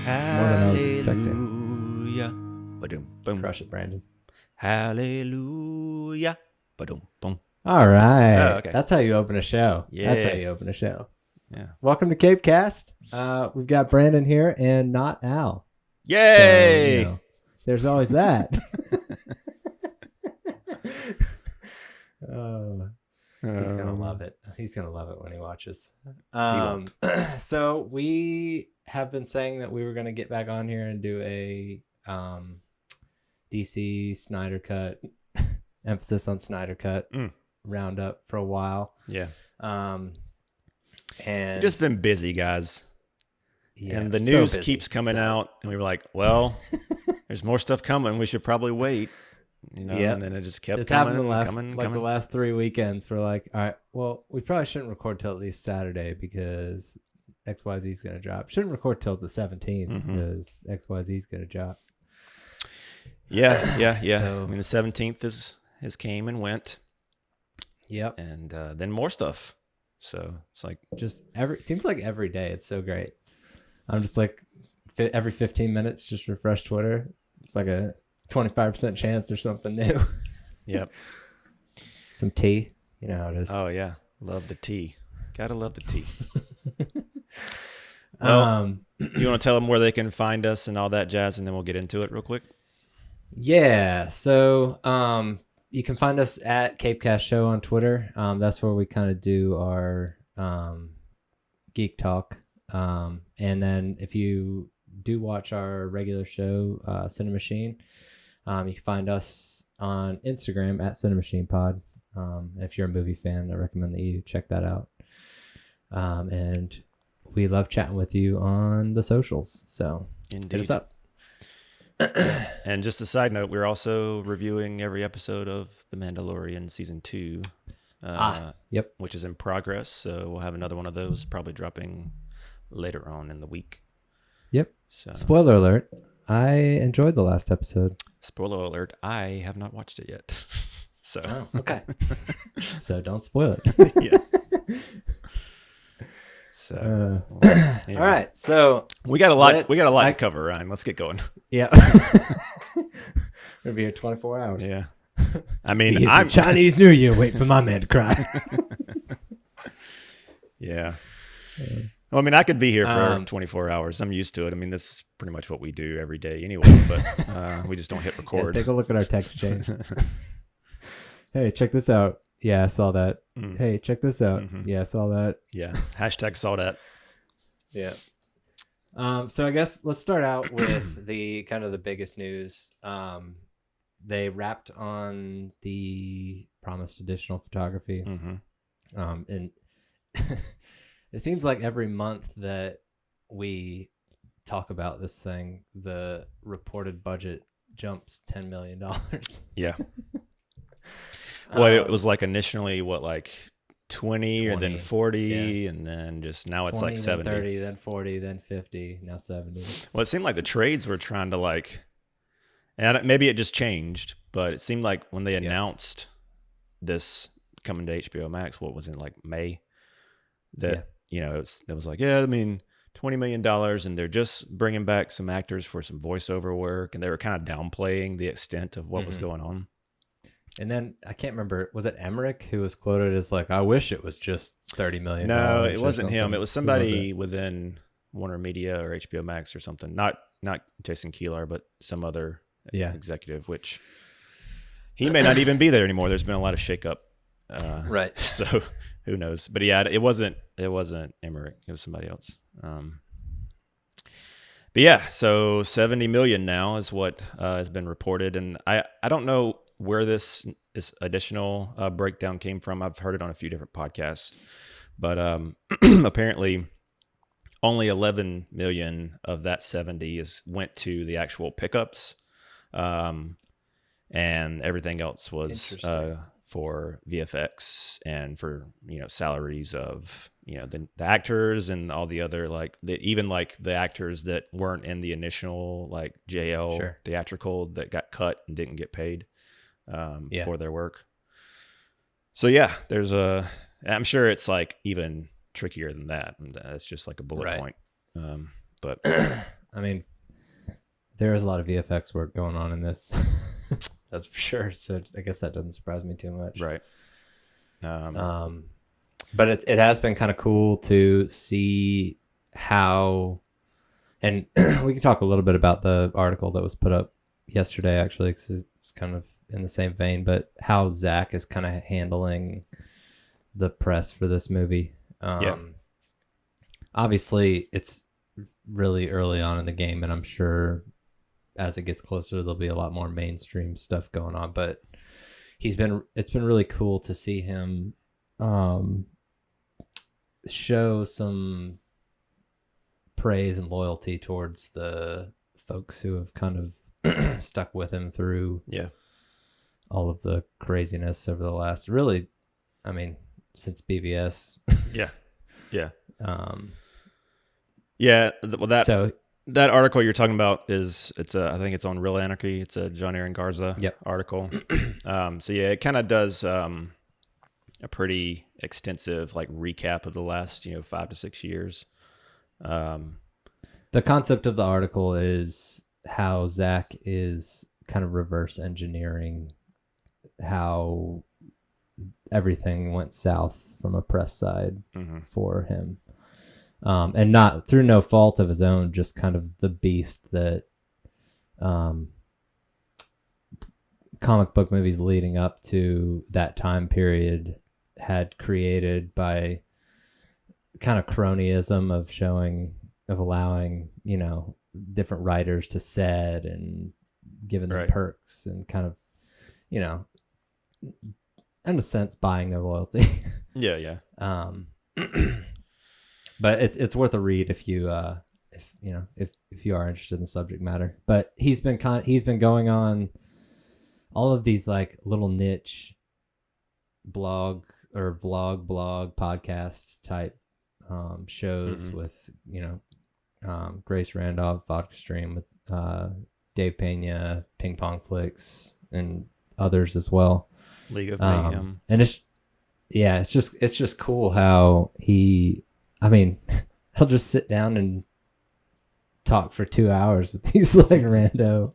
It's more than I was expecting. Hallelujah. Ba-dum, boom. Crush it, Brandon. Hallelujah. Ba-dum, boom. All right. Oh, okay. That's how you open a show. Yeah. That's how you open a show. Yeah. Welcome to CAPECAST. We've got Brandon here and not Al. Yay! So, there's always that. He's gonna love it. He's gonna love it when he watches. So we have been saying that we were gonna get back on here and do a DC Snyder cut, emphasis on Snyder cut roundup for a while. Yeah. And Just been busy, guys. yeah, And the so news busy. keeps coming So- out, and we were like, well, there's more stuff coming. We should probably wait. Yep. And then it just kept It's coming, happened coming. the last 3 weekends. We're like, all right, well, we probably shouldn't record till at least Saturday because XYZ is going to drop. Shouldn't record till the 17th because XYZ is going to drop. Yeah. So- I mean, the 17th has came and went, Yep. and then more stuff. So it's like, Just seems like every day. It's so great. I'm just like every 15 minutes, just refresh Twitter. It's like a 25% chance there's something new. yep. Some tea. You know how it is. Oh yeah, love the tea. Gotta love the tea. Well, you want to tell them where they can find us and all that jazz, and then we'll get into it real quick. Yeah. So you can find us at CapeCast Show on Twitter. That's where we kind of do our geek talk. And then if you do watch our regular show, CiNEMACHiNE, you can find us on Instagram at CiNEMACHiNEPod. If you're a movie fan, I recommend that you check that out. And we love chatting with you on the socials. So Indeed. hit us up. And just a side note, we're also reviewing every episode of The Mandalorian Season 2, Yep. which is in progress. So we'll have another one of those probably dropping later on in the week. Yep. So, Spoiler alert. I enjoyed the last episode. spoiler alert, I have not watched it yet. So, Okay. So don't spoil it. yeah. So, anyway. All right. So We got a lot I- to cover, Ryan. Let's get going. yeah. We'll be here 24 hours. Yeah. I mean, I'm Chinese New Year. Wait for my man to cry. Yeah. Well, I mean, I could be here for 24 hours. I'm used to it. I mean, this is pretty much what we do every day anyway, but we just don't hit Yeah, record. take a look at our text chain. Hey, check this out. Yeah, I saw that. Hey, check this out. Yeah, I saw that. Yeah. Hashtag saw that. Yeah. So I guess let's start out with the kind of the biggest news. They wrapped on the promised additional photography. And it seems like every month that we talk about this thing, the reported budget jumps $10 million. Yeah. Well, it was like initially, like 20 or then 40, yeah. and then just now it's 20, like 70. then 30, then 40, then 50, now 70. Well, it seemed like the trades were trying to and maybe it just changed, but it seemed like when they announced this coming to HBO Max, what was it, like May? That, it was like, yeah, I mean, $20 million, and they're just bringing back some actors for some voiceover work, and they were kind of downplaying the extent of what was going on. And then I can't remember, was it Emmerich who was quoted as like, I wish it was just $30 million? No, it wasn't him. something. It was somebody within Warner Media or HBO Max or something. Not Jason Keeler, but some other executive, which he may not even be there anymore. There's been a lot of shakeup. Right. So who knows? But yeah, it wasn't Emmerich. It was somebody else. But yeah, so 70 million now is what has been reported, and I don't know where this additional breakdown came from. I've heard it on a few different podcasts, but apparently only 11 million of that 70 went to the actual pickups, and everything else was for VFX and for salaries of the actors and all the other even the actors that weren't in the initial JL theatrical that got cut and didn't get paid for their work. So yeah, I'm sure it's even trickier than that. It's just like a bullet point. But I mean, there is a lot of VFX work going on in this. That's for sure. So I guess that doesn't surprise me too much. Right. But it has been kind of cool to see how, and we can talk a little bit about the article that was put up yesterday, actually, because it's kind of in the same vein, but how Zack is kind of handling the press for this movie. Obviously, it's really early on in the game, and I'm sure as it gets closer, there'll be a lot more mainstream stuff going on, but it's been really cool to see him show some praise and loyalty towards the folks who have kind of stuck with him through all of the craziness over the last, really, I mean, since BVS. That article you're talking about I think it's on Real Anarchy. It's a John Aaron Garza article. It kind of does a pretty extensive like recap of the last 5 to 6 years. The concept of the article is how Zack is kind of reverse engineering how everything went south from a press side for him. And not through no fault of his own, just kind of the beast that comic book movies leading up to that time period had created by kind of cronyism of allowing, different writers to set and giving them perks and kind of, in a sense, buying their loyalty. But it's worth a read if you are interested in the subject matter. But he's been going on all of these like little niche blog podcast type shows with Grace Randolph, Vodka Stream, with Dave Pena, Ping Pong Flicks, and others as well. League of Mayhem. And it's just cool how he'll just sit down and talk for 2 hours with these like rando.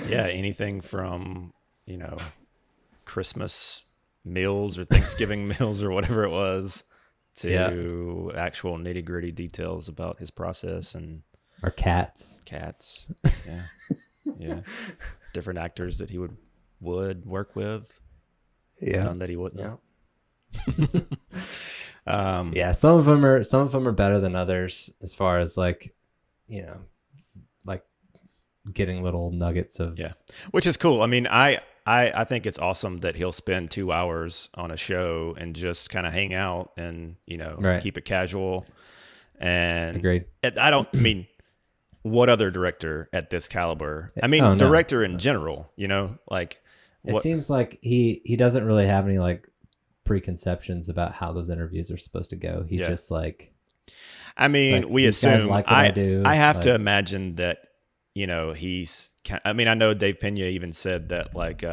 Yeah, anything from, Christmas meals or Thanksgiving meals or whatever it was to actual nitty gritty details about his process and or cats. Yeah. Different actors that he would work with. None that he wouldn't. Some of them are better than others as far as like getting little nuggets of which is cool. I mean, I think it's awesome that he'll spend 2 hours on a show and just kind of hang out and keep it casual. And agreed. What other director at this caliber? I mean, director in general. It seems like he doesn't really have any like preconceptions about how those interviews are supposed to go. He just like, we assume like I do. I have to imagine that, he's, I know Dave Pena even said that like,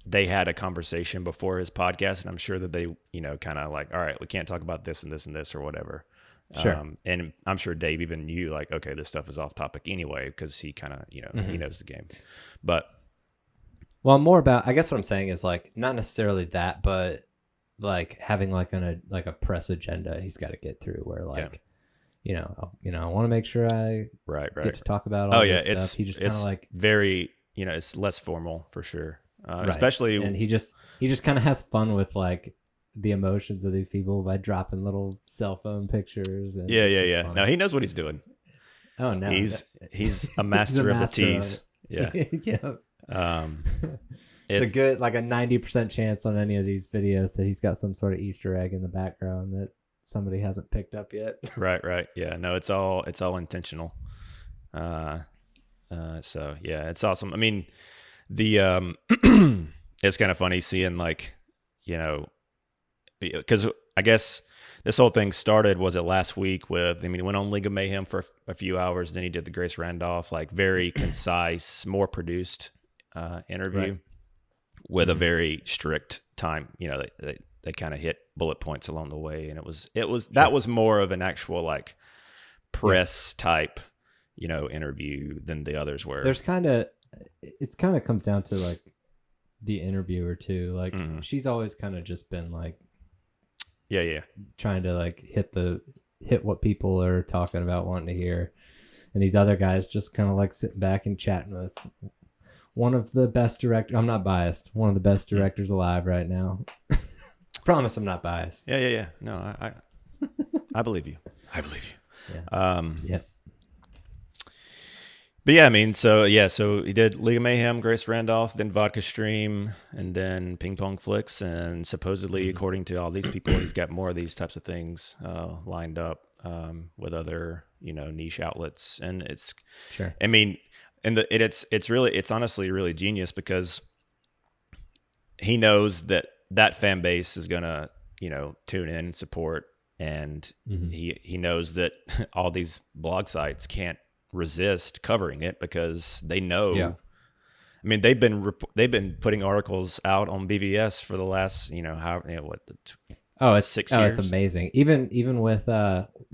they had a conversation before his podcast, and I'm sure that they, kind of like, all right, we can't talk about this and this and this or whatever. Sure. And I'm sure Dave even knew like, okay, this stuff is off topic anyway, because he kind of, he knows the game, but. Well, more about, I guess what I'm saying is like, not necessarily that, but like having like a press agenda he's got to get through where like, I want to make sure I get to talk about all this stuff. He just kind of like very, it's less formal for sure. Especially. And he just kind of has fun with like the emotions of these people by dropping little cell phone pictures. And yeah. No, he knows what he's doing. Oh no. He's a master of the tease. Yeah. It's a good, like a 90% chance on any of these videos that he's got some sort of Easter egg in the background that somebody hasn't picked up yet. Right. Yeah, no, it's all intentional. So yeah, it's awesome. I mean, the it's kind of funny seeing like, because I guess this whole thing started, was it last week with, he went on League of Mayhem for a few hours, then he did the Grace Randolph, like very concise, more produced interview with a very strict time. They kind of hit bullet points along the way, and it was that was more of an actual like press type, interview than the others were. It's kind of comes down to like the interviewer too. Like she's always kind of just been like, trying to like hit what people are talking about, wanting to hear. And these other guys just kind of like sitting back and chatting with one of the best directors. I'm not biased. One of the best directors alive right now. Promise I'm not biased. Yeah. No, I believe you. I believe you. Yeah. But yeah, I mean, so he did League of Mayhem, Grace Randolph, then Vodka Stream, and then Ping Pong Flicks, and supposedly, according to all these people, he's got more of these types of things lined up with other, niche outlets, and it's sure. I mean, and it's honestly really genius because he knows that fan base is gonna, tune in and support, and he knows that all these blog sites can't resist covering it because they know. I mean, they've been putting articles out on BVS for the last it's 6 years. It's amazing. Even with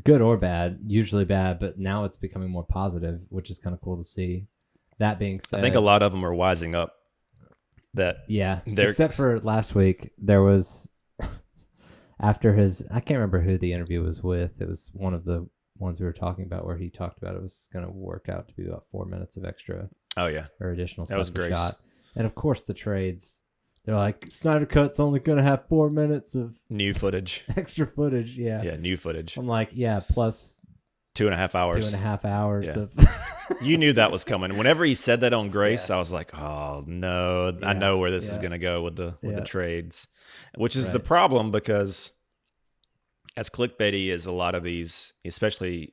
good or bad, usually bad, but now it's becoming more positive, which is kind of cool to see. That being said, I think a lot of them are wising up. Except for last week, there was after I can't remember who the interview was with. It was one of the ones we were talking about where he talked about it was going to work out to be about 4 minutes of extra. Oh yeah, or additional that stuff was shot. And of course, the trades. They're like, Snyder Cut's only going to have 4 minutes of new footage, extra footage. Yeah, new footage. I'm like, plus 2.5 hours. 2.5 hours of. You knew that was coming. Whenever he said that on Grace, I was like, oh no, I know where this is going to go with the trades, which is the problem because as clickbaity as a lot of these, especially,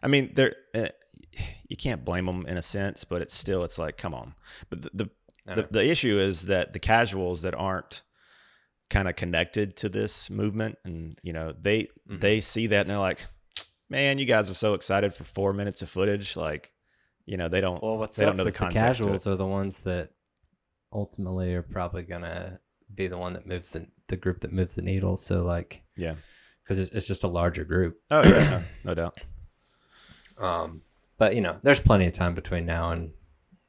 I mean, they're you can't blame them in a sense, but it's like, come on. But the issue is that the casuals that aren't kind of connected to this movement, and they see that and they're like, man, you guys are so excited for 4 minutes of footage, like, they don't. Well, they don't know the context. The casuals are the ones that ultimately are probably gonna be the one that moves the group that moves the needle. So like, because it's just a larger group. Oh yeah, no doubt. But there's plenty of time between now and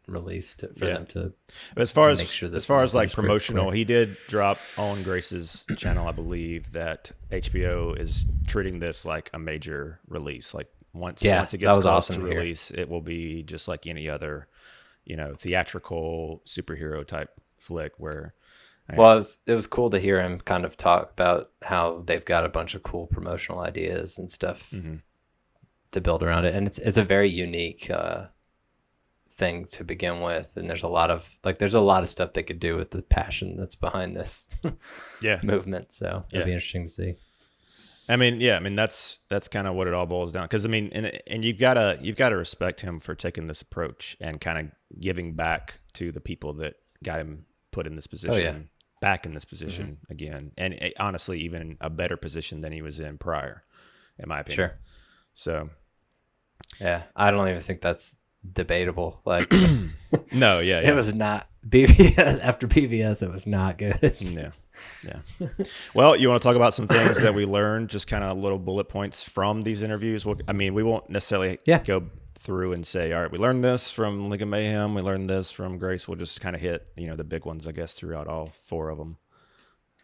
release for them to. But as far as like promotional, he did drop on Grace's channel, I believe, that HBO is treating this like a major release. Like once it gets close to release, it will be just like any other, theatrical superhero type flick where. Well, it was cool to hear him kind of talk about how they've got a bunch of cool promotional ideas and stuff to build around it, and it's a very unique thing to begin with. And there's a lot of stuff they could do with the passion that's behind this movement. So it'll be interesting to see. I mean, that's kind of what it all boils down. Because I mean, and you've got to respect him for taking this approach and kind of giving back to the people that got him put in this position. Back in this position again, and honestly, even a better position than he was in prior, in my opinion. Sure. So, I don't even think that's debatable. Like, no, it was not BVS after BVS. It was not good. Yeah. Well, you want to talk about some things that we learned, just kind of little bullet points from these interviews? Well, I mean, we won't necessarily go through and say, all right, we learned this from League of Mayhem, we learned this from Grace. We'll just kind of hit, the big ones, I guess, throughout all 4 of them.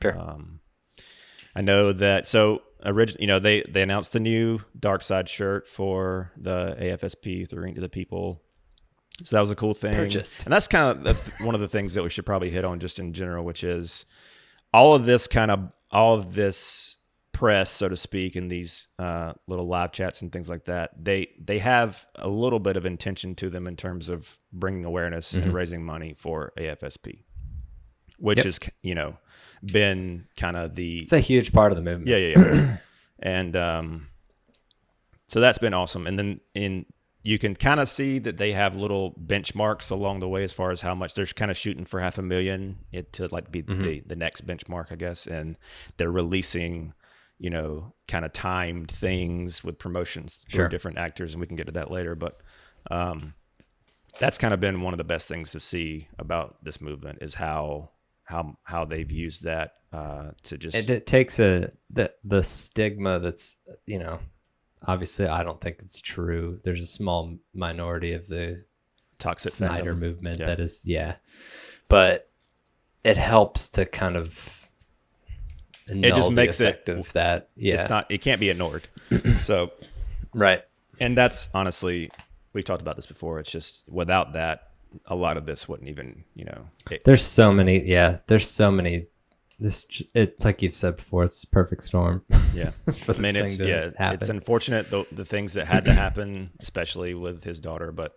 Sure. I know that, so originally, they announced the new Dark Side shirt for the AFSP through Ring to the People. So that was a cool thing. Purchased. And that's kind of one of the things that we should probably hit on just in general, which is all of this press, so to speak, in these little live chats and things like that, they have a little bit of intention to them in terms of bringing awareness and raising money for AFSP, which is, been kind of it's a huge part of the movement. Yeah. And so that's been awesome. And then you can kind of see that they have little benchmarks along the way as far as how much they're kind of shooting for $500,000 to like be the next benchmark, I guess. And they're releasing, kind of timed things with promotions through different actors, and we can get to that later. But that's kind of been one of the best things to see about this movement is how they've used that to just. It takes the stigma that's obviously, I don't think it's true. There's a small minority of the Toxic Snyder fandom. movement that is, but it helps to kind of It just makes the effect of that. Yeah, it can't be ignored. So, right. and that's honestly, we've talked about this before. It's just without that, a lot of this wouldn't even, There's so many. It like you've said before, it's a perfect storm. Yeah. For this thing to happen. It's unfortunate the things that had to happen, especially with his daughter. But,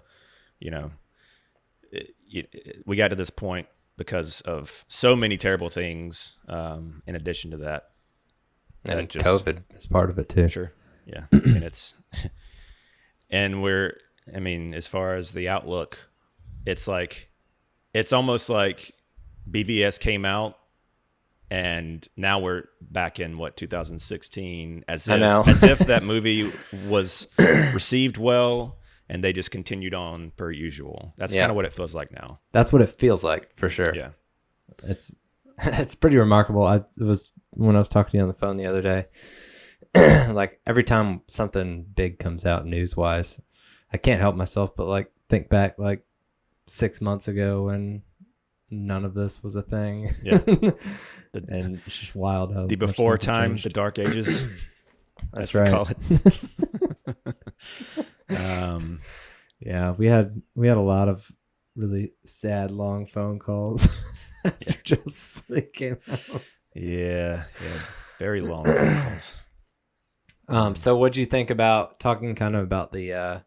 we got to this point because of so many terrible things in addition to that. And COVID is part of it too. Sure. Yeah. And as far as the outlook, it's almost like BVS came out and now we're back in 2016 as if that movie was received well and they just continued on per usual. That's kind of what it feels like now. That's what it feels like for sure. Yeah. It's pretty remarkable. It was when I was talking to you on the phone the other day, like every time something big comes out news wise, I can't help myself but like think back like 6 months ago when none of this was a thing. Yeah. And it's just wild how the before time, the dark ages. That's right. Call it. Yeah, we had a lot of really sad long phone calls after Justice League came out. Yeah, very long phone calls. So what'd you think about talking kind of about the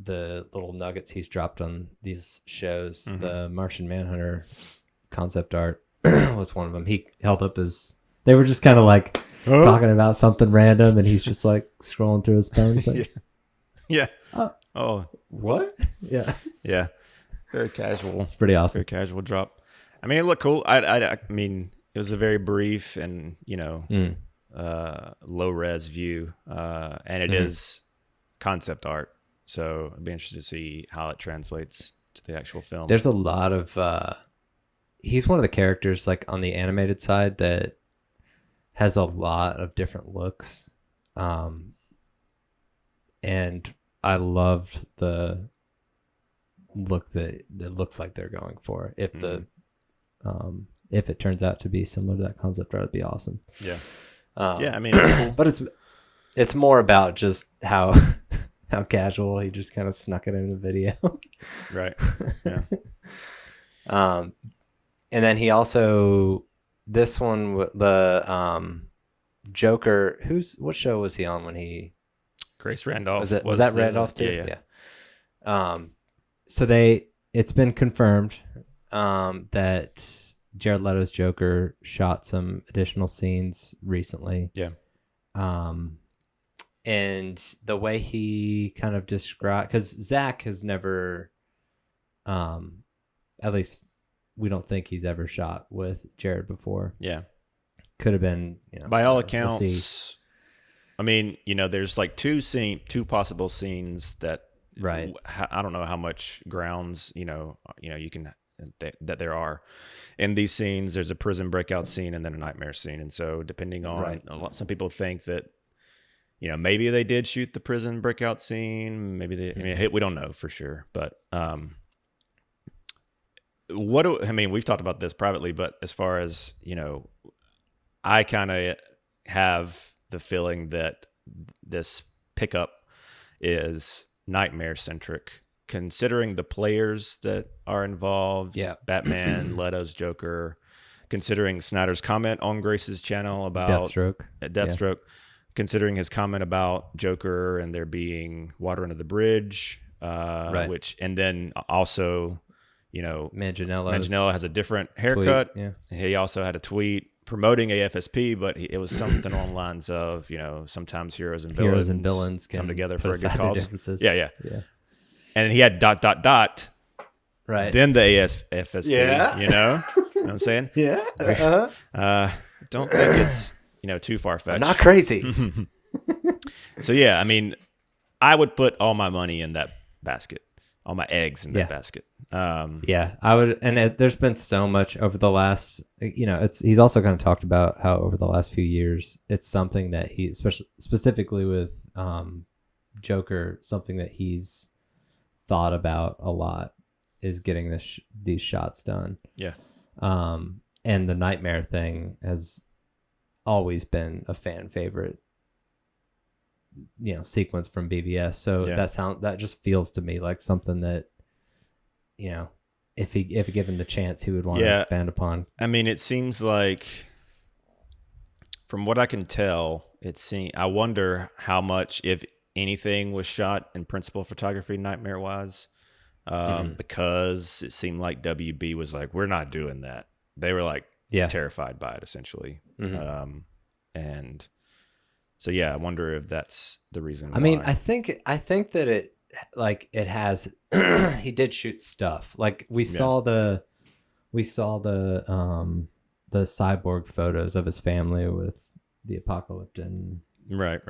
little nuggets he's dropped on these shows? Mm-hmm. The Martian Manhunter concept art was one of them. He held up they were just kind of like talking about something random and he's just like scrolling through his phone. Like, yeah. What? Yeah. Yeah. Very casual. It's pretty awesome. Very casual drop. I mean, it looked cool. I mean, it was a very brief and, low res view. And it is concept art. So I'd be interested to see how it translates to the actual film. There's a lot of, he's one of the characters like on the animated side that has a lot of different looks. And I loved the look that it looks like they're going for. If if it turns out to be similar to that concept art, it'd be awesome. Yeah. I mean, it's cool. But it's more about just how casual he just kind of snuck it into the video. Right. Yeah. And then he also this one the Joker. What show was he on when he? Grace Randolph. Was that Randolph too? Yeah. So it's been confirmed that Jared Leto's Joker shot some additional scenes recently. Yeah. And the way he kind of described, because Zach has never, at least we don't think he's ever shot with Jared before. Yeah. Could have been, by all accounts. I mean, there's like two possible scenes that, right. I don't know how much grounds, you can, that there are in these scenes. There's a prison breakout scene and then a nightmare scene. And so depending on, some people think that, maybe they did shoot the prison breakout scene. Maybe we don't know for sure, but, we've talked about this privately, but as far as, I kind of have the feeling that this pickup is nightmare centric, considering the players that are involved. Yeah. Batman, Leto's Joker, considering Snyder's comment on Grace's channel about Deathstroke, considering his comment about Joker and there being water under the bridge, and then also, Manganiello has a different haircut. Tweet, yeah. He also had a tweet promoting AFSP, but it was something along the lines of, sometimes heroes and villains come together for a good cause. Yeah. And he had ... Right. Then the AFSP, you know what I'm saying? Yeah. Don't think it's, too far-fetched. I'm not crazy. So, yeah, I mean, I would put all my money in that basket. all my eggs in that basket. Yeah, I would, and there's been so much over the last, he's also kind of talked about how over the last few years, it's something that he, especially specifically with Joker, something that he's thought about a lot is getting these shots done. Yeah. And the Nightmare thing has always been a fan favorite, sequence from BVS. So that just feels to me like something that, if given the chance, he would want to expand upon. I mean, it seems like, from what I can tell, I wonder how much, if anything, was shot in principal photography Nightmare wise, because it seemed like WB was like, we're not doing that. They were like terrified by it essentially. And so, I wonder if that's the reason why. I mean, I think that it has, he did shoot stuff. Like we saw the cyborg photos of his family with the Apocalyptic. Right.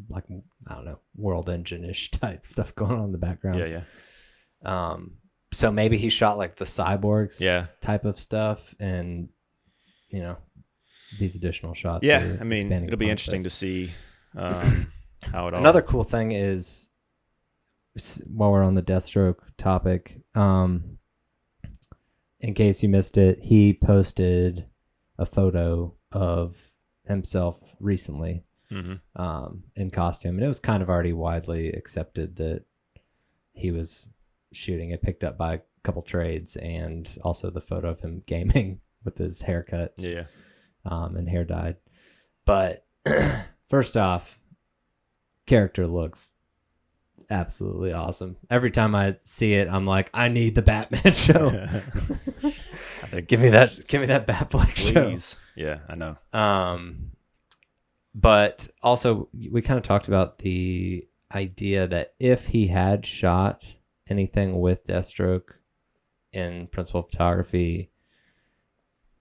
Like, I don't know, World Engine-ish type stuff going on in the background. Yeah. So maybe he shot like the cyborgs type of stuff, and these additional shots. Yeah, I mean, it'll be interesting to see how it all. Another cool thing is, while we're on the Deathstroke topic, in case you missed it, he posted a photo of himself recently. In costume, and it was kind of already widely accepted that he was shooting it, picked up by a couple trades, and also the photo of him gaming with his haircut and hair dyed. But first off, character looks absolutely awesome. Every time I see it, I'm like, I need the Batman show. I think give me that Batfleck show. Please. Yeah, I know. But also, we kind of talked about the idea that if he had shot anything with Deathstroke in principal photography,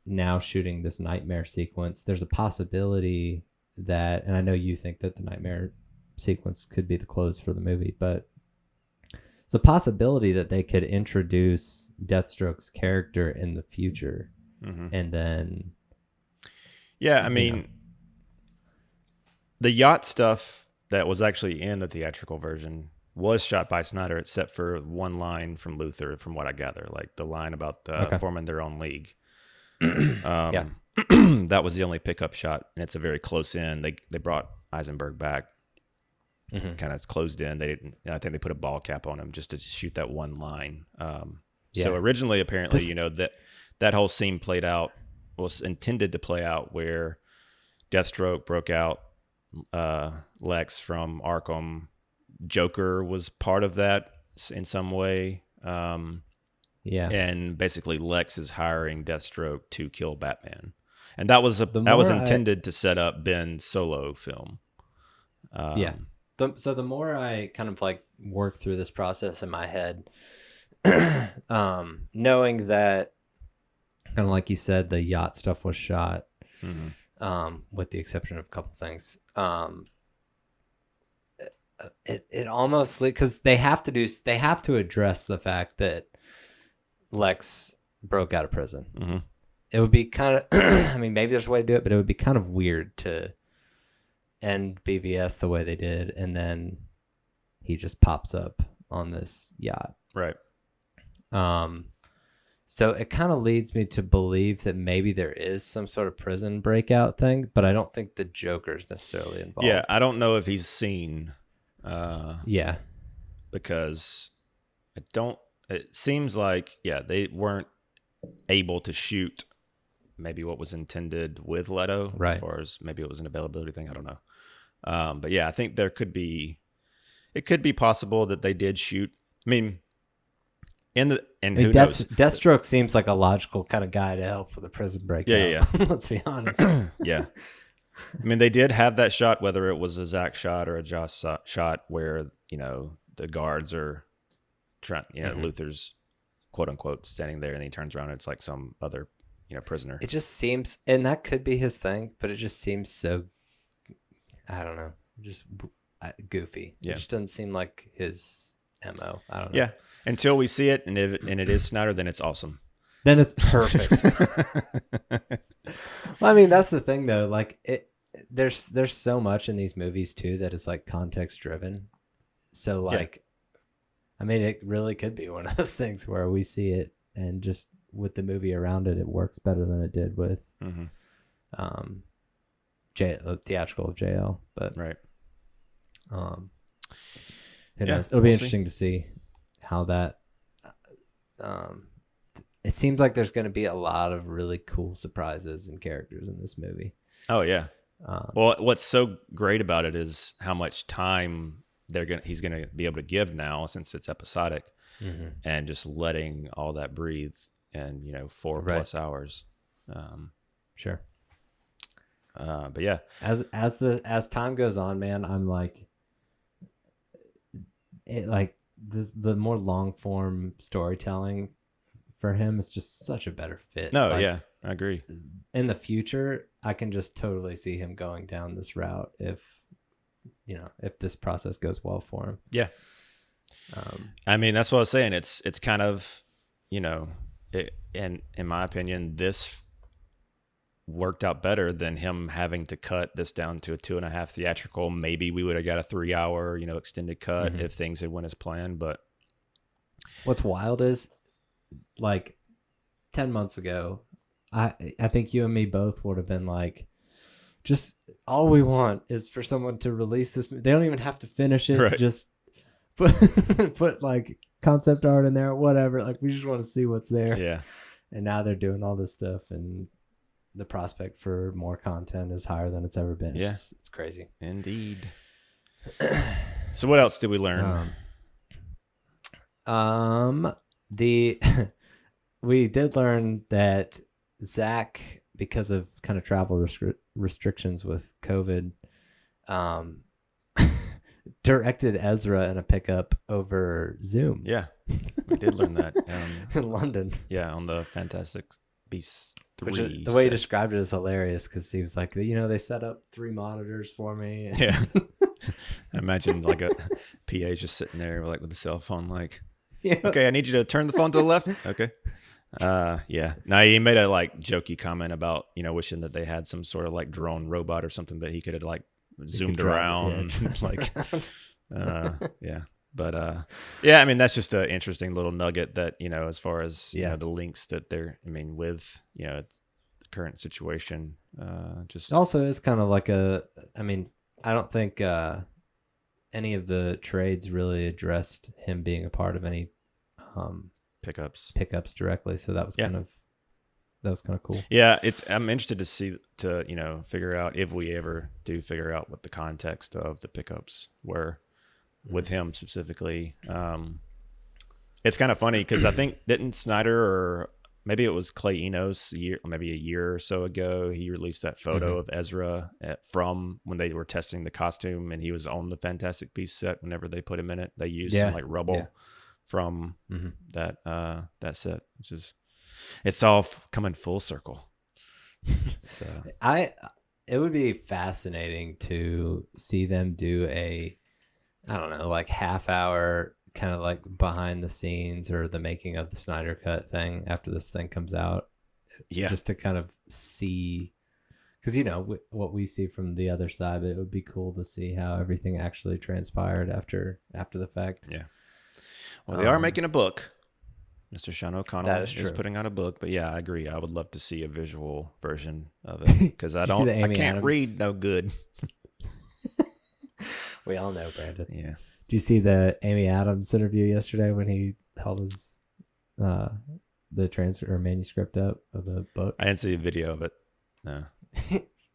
now shooting this Nightmare sequence, there's a possibility that, and I know you think that the Nightmare sequence could be the close for the movie, but it's a possibility that they could introduce Deathstroke's character in the future. And then... Yeah, I mean... The yacht stuff that was actually in the theatrical version was shot by Snyder, except for one line from Luthor, from what I gather, like the line about forming their own league. That was the only pickup shot, and it's a very close in. They brought Eisenberg back, kind of closed in. They didn't. I think they put a ball cap on him just to shoot that one line. So originally, apparently, that whole scene was intended to play out where Deathstroke broke out Lex from Arkham. Joker was part of that in some way. And basically Lex is hiring Deathstroke to kill Batman. And that was intended to set up Ben's solo film. So the more I kind of like work through this process in my head, knowing that, kind of like you said, the yacht stuff was shot, with the exception of a couple things. It almost, because they have to address the fact that Lex broke out of prison. It would be kind of, I mean, maybe there's a way to do it, but it would be kind of weird to end BVS the way they did, and then he just pops up on this yacht. Right. So it kind of leads me to believe that maybe there is some sort of prison breakout thing, but I don't think the Joker's necessarily involved. Yeah, I don't know if he's seen. Because it seems like, they weren't able to shoot maybe what was intended with Leto, as far as maybe it was an availability thing. I don't know. But I think it could be possible that they did shoot. I mean, who knows? Deathstroke seems like a logical kind of guy to help with a prison breakout. Yeah. Let's be honest. Yeah. I mean, they did have that shot, whether it was a Zack shot or a Joss shot, where, the guards are trying, Luther's quote unquote standing there, and he turns around and it's like some other, prisoner. It just seems, and that could be his thing, but it just seems so, I don't know, just goofy. Yeah. It just doesn't seem like his MO. I don't know. Yeah. Until we see it, and it is Snyder, then it's awesome. Then it's perfect. Well, I mean, that's the thing though. Like there's so much in these movies too that is like context driven. So like, I mean, it really could be one of those things where we see it and just with the movie around it, it works better than it did with theatrical of JL. But right. Who knows? It'll be interesting to see how that. It seems like there's going to be a lot of really cool surprises and characters in this movie. Oh yeah. Well, what's so great about it is how much time he's gonna be able to give now since it's episodic, and just letting all that breathe and 4+ hours. Sure. But yeah, as time goes on, man, I'm like, the more long form storytelling for him is just such a better fit. No, like, yeah, I agree. In the future, I can just totally see him going down this route if this process goes well for him. Yeah. I mean, that's what I was saying. It's kind of, and in my opinion, this worked out better than him having to cut this down to a 2.5 theatrical. Maybe we would have got a 3-hour, extended cut if things had went as planned. But what's wild is, like, 10 months ago, I think you and me both would have been like, just all we want is for someone to release this. They don't even have to finish it. Right. Just put like concept art in there, whatever. Like, we just want to see what's there. Yeah. And now they're doing all this stuff, and the prospect for more content is higher than it's ever been. It's crazy. Indeed. So what else did we learn? We did learn that Zack, because of kind of travel restrictions with COVID, directed Ezra in a pickup over Zoom. Yeah, we did learn that in London. Yeah, on the Fantastic Beasts 3. The way he described it is hilarious, because he was like, they set up 3 monitors for me. Yeah. I imagine like a PA just sitting there like with a cell phone, like, okay, I need you to turn the phone to the left. Okay. Yeah. Now he made a like jokey comment about, wishing that they had some sort of like drone robot or something that he could have like zoomed around. Like, yeah. But, yeah, I mean, that's just an interesting little nugget that, as far as, the links that they're, with, the current situation, just also it's kind of like I don't think, any of the trades really addressed him being a part of any, pickups directly. So that was kind of cool. Yeah. I'm interested to figure out if we ever do figure out what the context of the pickups were with him specifically. It's kind of funny because I think didn't Snyder, or maybe it was Clay Enos maybe a year or so ago, he released that photo of Ezra from when they were testing the costume, and he was on the Fantastic Beasts set. Whenever they put him in it, they used some like rubble from that set, which is, it's all coming full circle. So it would be fascinating to see them do a, I don't know, like half-hour kind of like behind the scenes or the making of the Snyder Cut thing after this thing comes out. Yeah. Just to kind of see, because, what we see from the other side, but it would be cool to see how everything actually transpired after the fact. Yeah. Well, they are making a book. Mr. Sean O'Connell is putting out a book, but yeah, I agree. I would love to see a visual version of it, because I can't read no good. We all know, Brandon. Yeah. Do you see the Amy Adams interview yesterday when he held his the transfer or manuscript up of the book? I didn't see a video of it. No.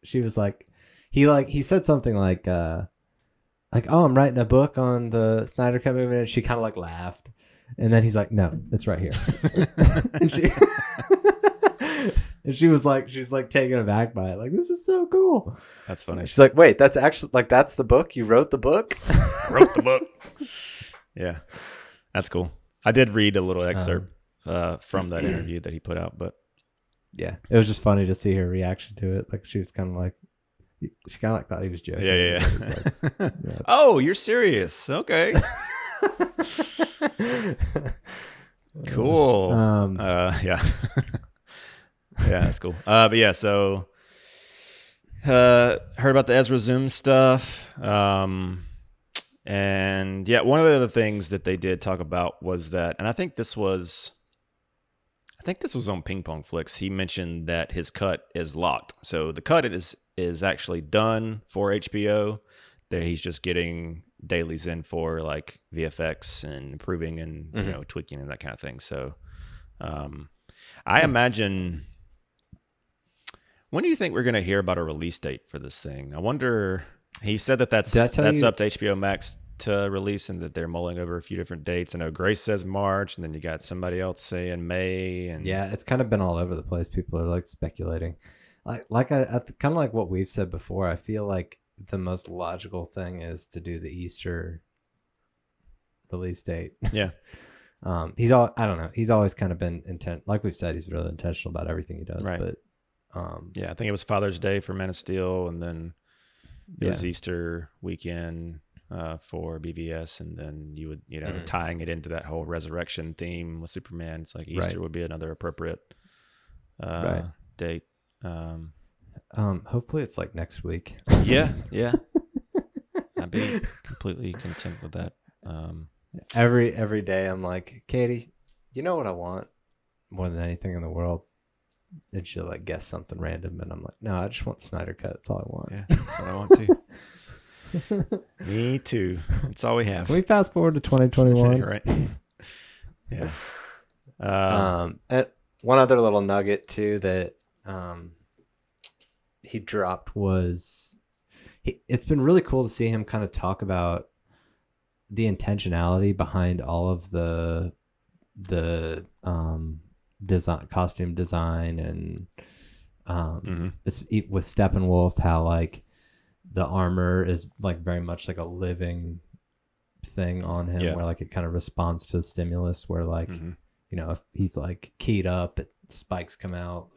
She was like, he said something like, oh, I'm writing a book on the Snyder Cut movie, and she kind of like laughed, and then he's like, no, it's right here. and she was like taken aback by it, like, this is so cool. That's funny. She's like, wait, that's actually, like, that's the book? You wrote the book? Wrote the book. Yeah, that's cool. I did read a little excerpt from that interview that he put out, but yeah, it was just funny to see her reaction to it. Like, she was kind of like, she kind of like thought he was joking. Yeah. Oh, you're serious? Okay. Cool. Yeah. Yeah, that's cool. But yeah, so heard about the Ezra Zoom stuff. And yeah, one of the other things that they did talk about was that, and I think this was on Ping Pong Flicks. He mentioned that his cut is locked. So the cut is actually done for HBO. That he's just getting dailies in for like VFX and improving and tweaking and that kind of thing. So I imagine. When do you think we're going to hear about a release date for this thing? I wonder. He said that's up to HBO Max to release, and that they're mulling over a few different dates. I know Grace says March, and then you got somebody else saying May. And yeah, it's kind of been all over the place. People are like speculating, like I kind of like what we've said before. I feel like the most logical thing is to do the Easter release date. Yeah. I don't know. He's always kind of been intent. Like we've said, he's really intentional about everything he does. Right. But yeah, I think it was Father's Day for Man of Steel, and then it was Easter weekend for BVS, and then you would tying it into that whole resurrection theme with Superman. It's like Easter would be another appropriate date. Hopefully it's like next week. Yeah. I'd be completely content with that. Every day I'm like, Katie, you know what I want more than anything in the world? And she'll like guess something random, and I'm like, no, I just want Snyder Cut. That's all I want. Yeah, that's what I want too. Me too. That's all we have. Can we fast forward to 2021? Right. Yeah. And one other little nugget too that he dropped was it's been really cool to see him kind of talk about the intentionality behind all of the design, costume design, and with Steppenwolf, how like the armor is like very much like a living thing on him, where like it kind of responds to the stimulus, where like if he's like keyed up, spikes come out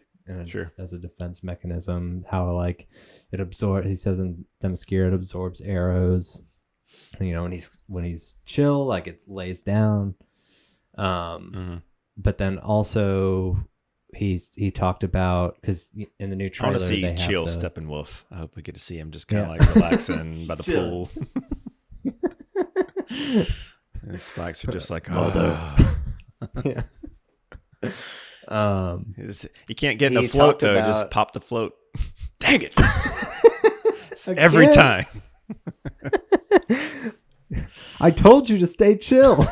as a defense mechanism. How like it absorbs. He says in Themyscira it absorbs arrows. When he's chill, like it lays down. But then also he talked about, because in the new trailer I want to see chill Steppenwolf. I hope we get to see him just kind of like relaxing by the pool. And his spikes are just like, yeah. You can't get in the float though. Just pop the float. Dang it! Every time. I told you to stay chill.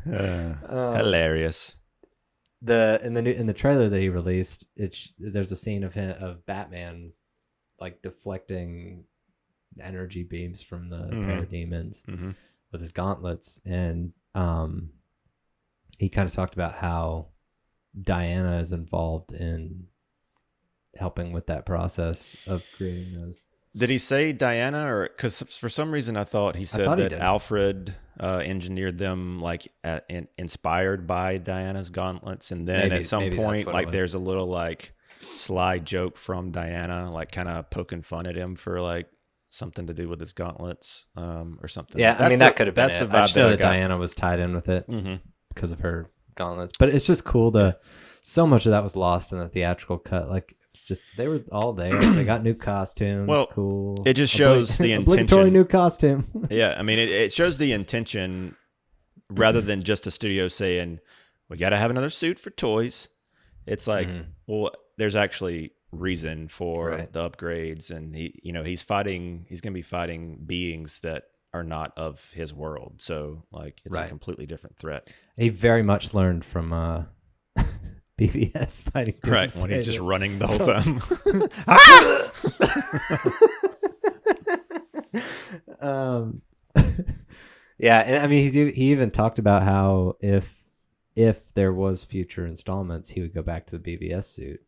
Hilarious. In the trailer that he released, there's a scene of Batman like deflecting energy beams from the parademons with his gauntlets, and he kind of talked about how Diana is involved in helping with that process of creating those. Did he say Diana, or because for some reason I thought he said that Alfred engineered them like inspired by Diana's gauntlets, and then at some point like there's a little like sly joke from Diana, like kind of poking fun at him for like something to do with his gauntlets or something. Yeah, I mean that could have been. I just know that Diana was tied in with it because of her gauntlets, but it's just cool to. So much of that was lost in the theatrical cut, like. Just they were all there. They got new costumes. Well, cool. It just shows the intention. Obligatory new costume. Yeah, I mean, it shows the intention rather than just a studio saying we got to have another suit for toys. It's like, well, there's actually reason for the upgrades, and he's going to be fighting beings that are not of his world. So like, it's a completely different threat. He very much learned from. BVS fighting Doomsday. When he's just running the whole time. Yeah, and I mean he even talked about how if there was future installments, he would go back to the BVS suit.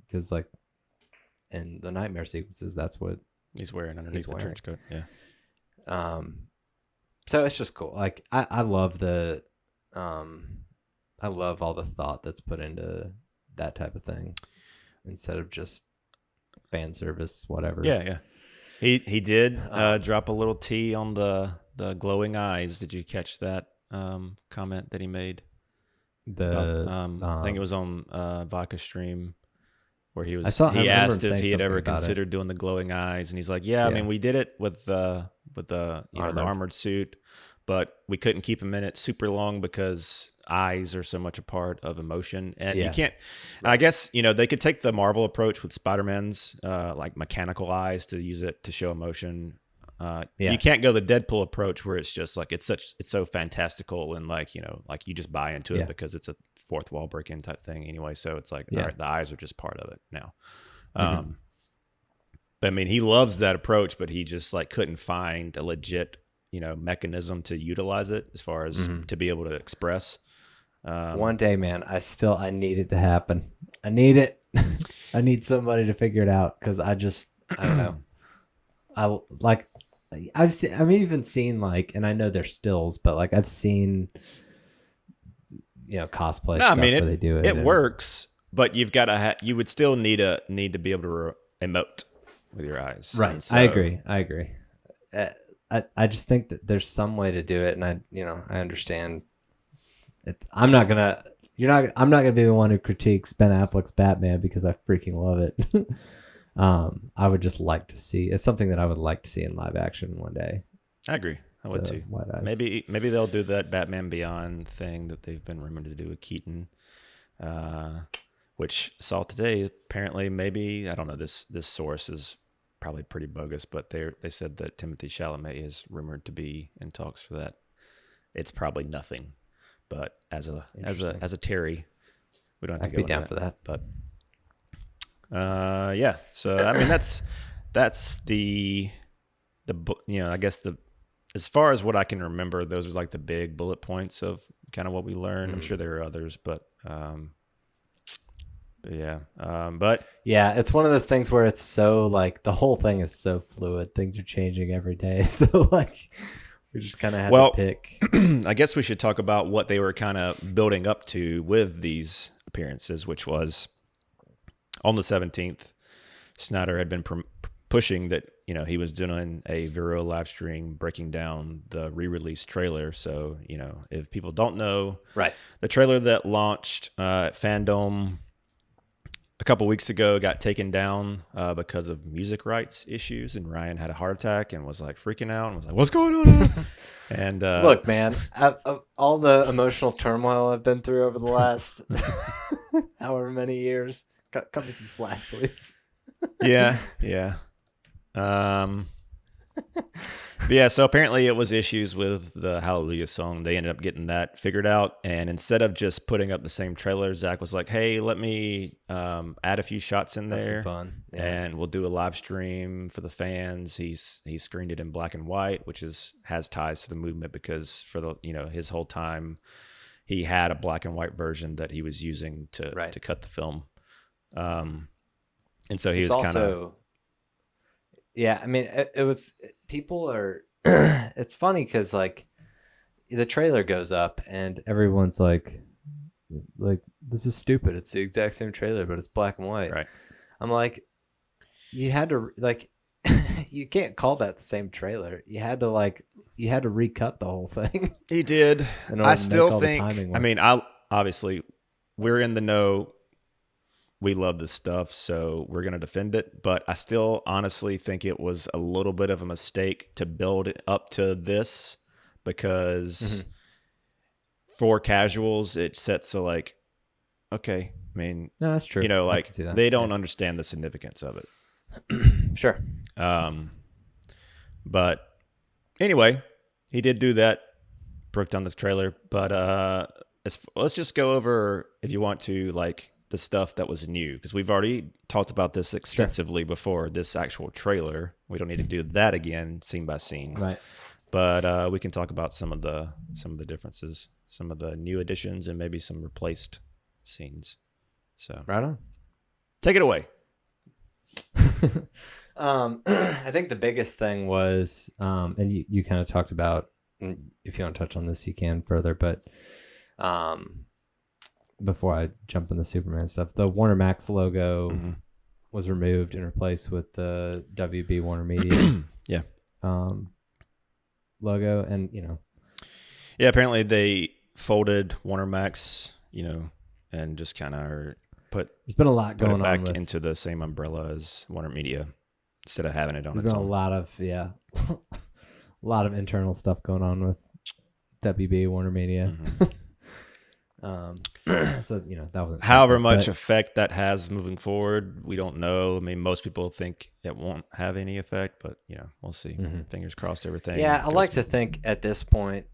Because like in the nightmare sequences, that's what he's wearing underneath the trench coat. Yeah. So it's just cool. Like I love the I love all the thought that's put into that type of thing instead of just fan service, whatever. Yeah. He did drop a little T on the glowing eyes. Did you catch that comment that he made? I think it was on Vodka Stream where he asked if he had ever considered doing the glowing eyes, and he's like, I mean, we did it with the the armored suit, but we couldn't keep him in it super long because eyes are so much a part of emotion, and you can't. I guess they could take the Marvel approach with Spider-Man's like mechanical eyes to use it to show emotion. You can't go the Deadpool approach where it's just like it's so fantastical and like like you just buy into it because it's a fourth wall break-in type thing anyway. So it's like all right, the eyes are just part of it now. But I mean, he loves that approach, but he just like couldn't find a legit mechanism to utilize it as far as to be able to express. One day, man, I need it to happen. I need it. I need somebody to figure it out because I don't know. I've even seen like, and I know they're stills, but like I've seen, cosplay stuff where they do it. It works, but you've got to you would still need to be able to emote with your eyes. Right. So, I agree. I just think that there's some way to do it, and I understand. I'm not gonna be the one who critiques Ben Affleck's Batman because I freaking love it. I would just like to see. It's something that I would like to see in live action one day. I agree. I would too. Maybe they'll do that Batman Beyond thing that they've been rumored to do with Keaton, which I saw today. Apparently, maybe I don't know. This source is probably pretty bogus, but they said that Timothée Chalamet is rumored to be in talks for that. It's probably nothing, but as a Terry, we don't have to go be down for that. But so I mean that's the I guess as far as what I can remember, those are like the big bullet points of kind of what we learned. I'm sure there are others, but it's one of those things where it's so like the whole thing is so fluid. Things are changing every day, so like we just kind of had to pick. I guess we should talk about what they were kind of building up to with these appearances, which was on the 17th. Snyder had been pushing that he was doing a Vero live stream breaking down the re-release trailer. So if people don't know, right, the trailer that launched at Fandom a couple weeks ago got taken down because of music rights issues, and Ryan had a heart attack and was like freaking out and was like, "What's going on?" And look, man, all the emotional turmoil I've been through over the last however many years, cut me some slack, please. Yeah. But yeah, so apparently it was issues with the Hallelujah song. They ended up getting that figured out, and instead of just putting up the same trailer, Zach was like, "Hey, let me add a few shots in there, fun. Yeah. And we'll do a live stream for the fans." He screened it in black and white, which has ties to the movement because for the his whole time he had a black and white version that he was using to cut the film, and so he was kind of. Yeah, I mean, it was people are. It's funny because like the trailer goes up and everyone's like, this is stupid. It's the exact same trailer, but it's black and white. Right. I'm like, you had to like, you can't call that the same trailer. You had to recut the whole thing. He did. I still think. I mean, obviously we're in the know. We love this stuff, so we're going to defend it. But I still honestly think it was a little bit of a mistake to build it up to this because for casuals, it sets a like, okay, I mean, no, that's true. Like they don't understand the significance of it. Sure. But anyway, he did do that, broke down the trailer. But let's just go over, if you want to, like, the stuff that was new, because we've already talked about this extensively before this actual trailer. We don't need to do that again, scene by scene. Right. But we can talk about some of the differences, some of the new additions, and maybe some replaced scenes. So right on. Take it away. I think the biggest thing was, and you kind of talked about, if you want to touch on this, you can further, but before I jump in the Superman stuff, the Warner Max logo was removed and replaced with the WB Warner Media Yeah. logo, and Yeah, apparently they folded Warner Max, and just kind of there's been a lot put going it back on with, into the same umbrella as Warner Media instead of having it on there's its been own. a lot of a lot of internal stuff going on with WB Warner Media. So that wasn't However much effect that has moving forward, we don't know. I mean, most people think it won't have any effect, but we'll see. Fingers crossed, everything. Yeah, I like to think at this point,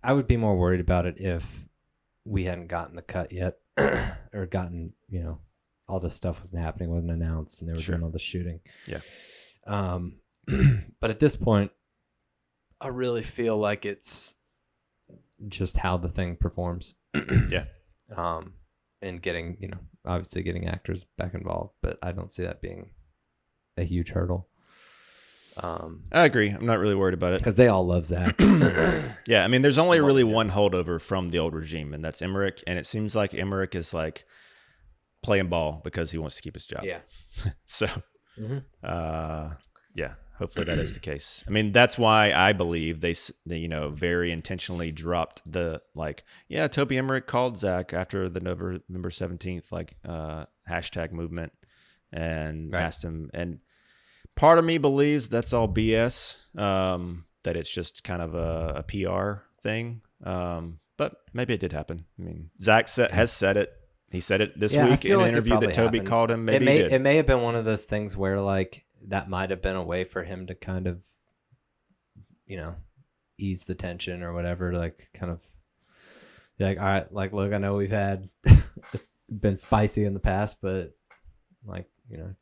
I would be more worried about it if we hadn't gotten the cut yet, or gotten all this stuff wasn't happening, wasn't announced, and they were doing all the shooting. Yeah. But at this point, I really feel like it's just how the thing performs. Yeah. And getting, obviously getting actors back involved, but I don't see that being a huge hurdle. I agree. I'm not really worried about it because they all love Zack. Yeah, I mean, there's only really one holdover from the old regime, and that's Emmerich. And it seems like Emmerich is like playing ball because he wants to keep his job. Yeah. So, yeah, hopefully that is the case. I mean, that's why I believe they very intentionally dropped the Toby Emmerich called Zack after the November 17th hashtag movement and asked him. And part of me believes that's all BS, that it's just kind of a PR thing. But maybe it did happen. I mean, Zack has said it. He said it this week in an interview that Toby called him. Maybe it may have been one of those things where that might have been a way for him to kind of, ease the tension or whatever. Kind of be all right, look, I know we've had it's been spicy in the past, but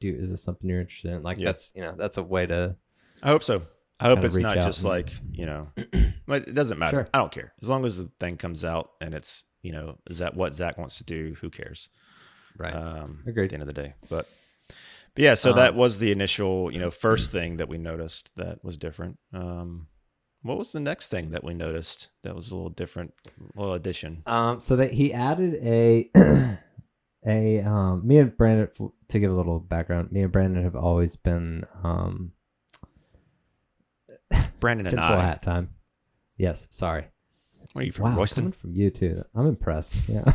is this something you're interested in? That's that's a way to. I hope so. I hope it's not just but it doesn't matter. Sure. I don't care as long as the thing comes out and it's is that what Zack wants to do? Who cares? Right. Agreed. At the end of the day, but yeah. So that was the initial first thing that we noticed that was different. What was the next thing that we noticed that was a little different, little addition? So that he added a me and Brandon, to give a little background, me and Brandon have always been Brandon and tinfoil I. hat time. Yes, sorry. What are you from, Royston? Coming from you too. I'm impressed. Yeah.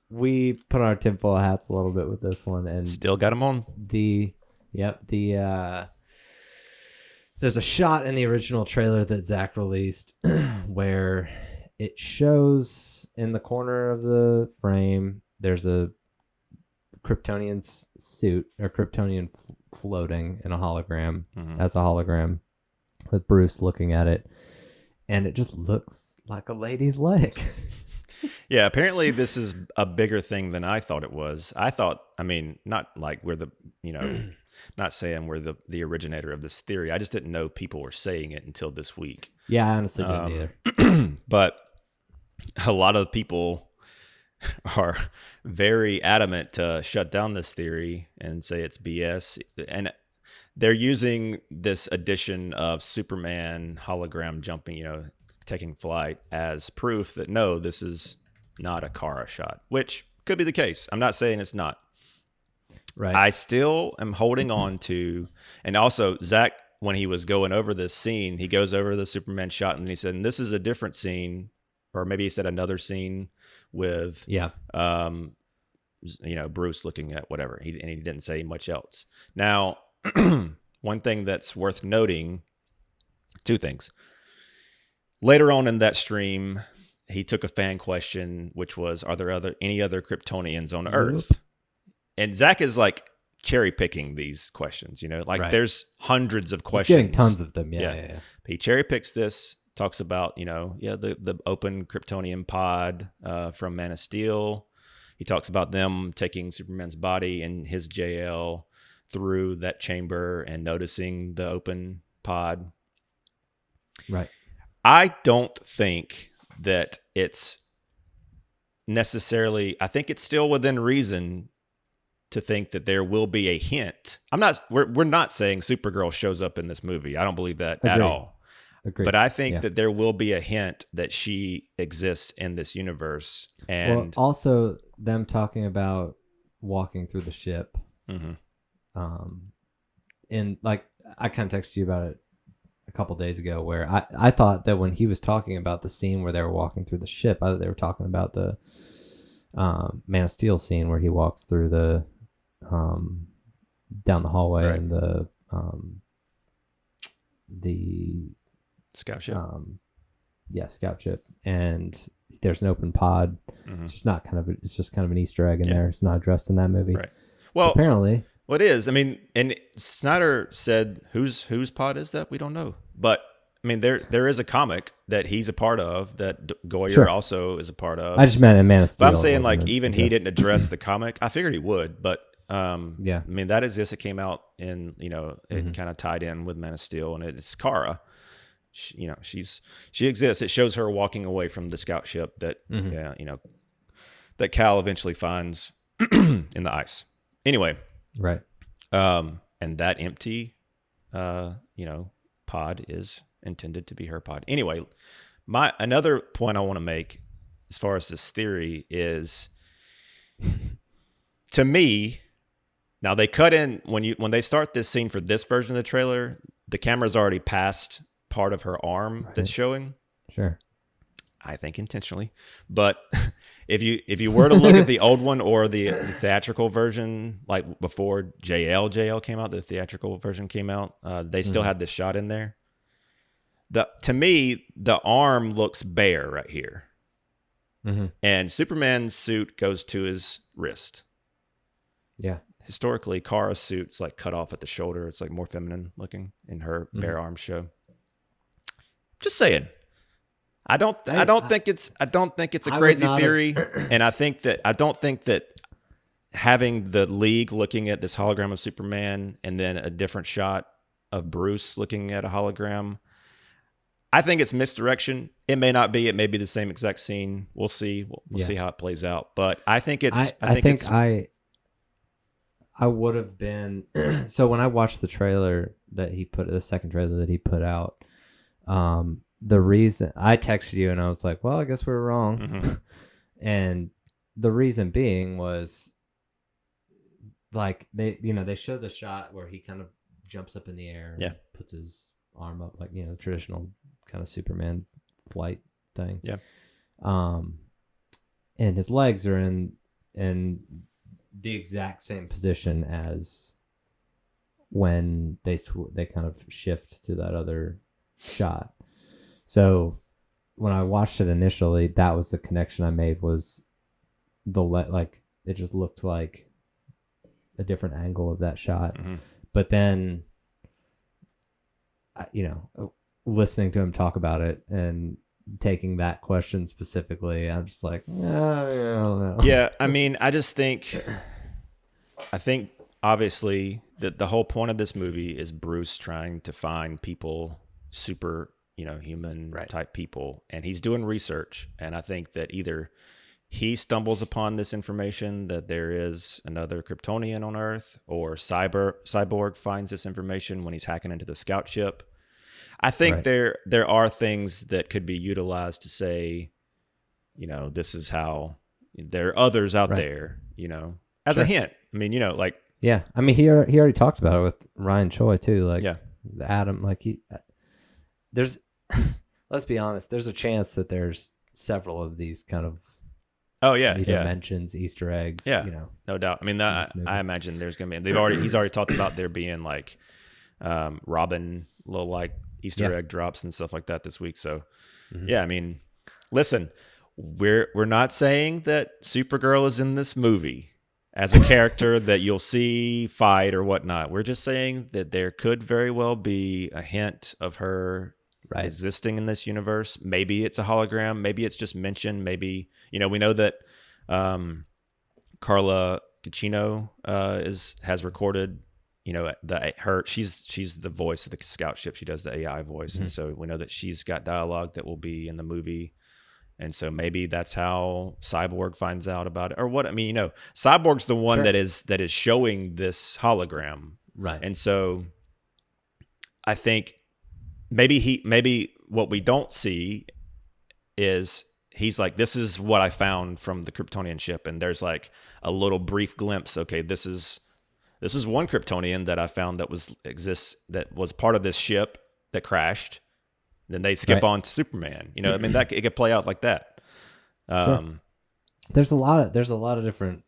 We put on our tinfoil hats a little bit with this one, and still got them on. There's a shot in the original trailer that Zack released where it shows in the corner of the frame there's a Kryptonian suit or Kryptonian floating in a hologram as a hologram with Bruce looking at it, and it just looks like a lady's leg. Yeah, apparently this is a bigger thing than I thought it was. Not like we're the, not saying we're the originator of this theory. I just didn't know people were saying it until this week. Yeah, I honestly didn't either. But a lot of people are very adamant to shut down this theory and say it's BS. And they're using this addition of Superman hologram jumping, taking flight as proof that no, this is not a Kara shot, which could be the case. I'm not saying it's not. Right. I still am holding on to, and also Zack, when he was going over this scene, he goes over the Superman shot and he said, and this is a different scene, or maybe he said another scene with, Bruce looking at whatever. And he didn't say much else. Any one thing that's worth noting, two things. Later on in that stream, he took a fan question, which was, are there any other Kryptonians on Earth? And Zack is cherry picking these questions, there's hundreds of questions. He's getting tons of them. Yeah. He cherry picks this, talks about, the open Kryptonian pod from Man of Steel. He talks about them taking Superman's body and his JL through that chamber and noticing the open pod. Right. I don't think that it's necessarily, I think it's still within reason to think that there will be a hint. We're not saying Supergirl shows up in this movie. I don't believe that at all. Agreed. But I think that there will be a hint that she exists in this universe. And also them talking about walking through the ship. Mm-hmm. And like I kind of texted you about it a couple days ago, where I thought that when he was talking about the scene where they were walking through the ship, I thought they were talking about the Man of Steel scene where he walks through the down the hallway Right. and the Scout ship. Scout ship, and there's an open pod. Mm-hmm. It's just kind of an Easter egg in there. It's not addressed in that movie. Right. Well, apparently, it is. I mean, and Snyder said, "Whose pod is that? We don't know." But I mean, there is a comic that he's a part of that Goyer also is a part of. I just meant in Man of Steel. But I'm saying, like, even he didn't address the comic. I figured he would, but I mean, that exists. It came out in, it kind of tied in with Man of Steel, and it's Kara. She exists. It shows her walking away from the scout ship that that Cal eventually finds in the ice. Anyway, right. And that empty, pod is intended to be her pod. Anyway, another point I want to make as far as this theory is, to me, now they cut in when they start this scene for this version of the trailer, the camera's already past part of her arm that's showing. Sure. I think intentionally, but if you were to look at the old one or the theatrical version, like before JL came out, the theatrical version came out, they still had this shot in there. To me, the arm looks bare right here, and Superman's suit goes to his wrist. Yeah. Historically, Kara's suit's like cut off at the shoulder. It's like more feminine looking, in her bare arms show. Just saying. I don't think it's a crazy theory, and I don't think that having the League looking at this hologram of Superman and then a different shot of Bruce looking at a hologram, I think it's misdirection. It may not be. It may be the same exact scene. We'll see. We'll see how it plays out. But I think it's. I would have been. So when I watched the trailer the second trailer that he put out, the reason I texted you and I was like, well, I guess we were wrong. And the reason being was, like, they show the shot where he kind of jumps up in the air and puts his arm up, like, the traditional kind of Superman flight thing. Yeah. And his legs are in the exact same position as when they kind of shift to that other shot. So when I watched it initially, that was the connection I made, was like it just looked like a different angle of that shot. But then, listening to him talk about it and taking that question specifically, I'm just like, I don't know. Yeah, I mean, I think obviously that the whole point of this movie is Bruce trying to find people, super, human type people, and he's doing research. And I think that either he stumbles upon this information that there is another Kryptonian on Earth, or Cyborg finds this information when he's hacking into the scout ship. I think there are things that could be utilized to say, this is how there are others out there, as a hint. I mean, yeah. I mean, he already talked about it with Ryan Choi too. Like, Adam, like there's, let's be honest, there's a chance that there's several of these kind of mentions, Easter eggs. Yeah, no doubt. I mean, I imagine there's gonna be. He's already talked about there being like Robin little like Easter egg drops and stuff like that this week. So I mean, listen, we're not saying that Supergirl is in this movie as a character that you'll see fight or whatnot. We're just saying that there could very well be a hint of her existing in this universe. Maybe it's a hologram. Maybe it's just mentioned. Maybe, we know that Carla Gugino has recorded, she's the voice of the scout ship. She does the AI voice. And so we know that she's got dialogue that will be in the movie. And so maybe that's how Cyborg finds out about it, or what. I mean, Cyborg's the one that is showing this hologram. Right. And so I think maybe what we don't see is he's like, this is what I found from the Kryptonian ship, and there's like a little brief glimpse. Okay, this is one Kryptonian that I found that was part of this ship that crashed. Then they skip on to Superman. You know, I mean, that it could play out like that. Sure. There's a lot of different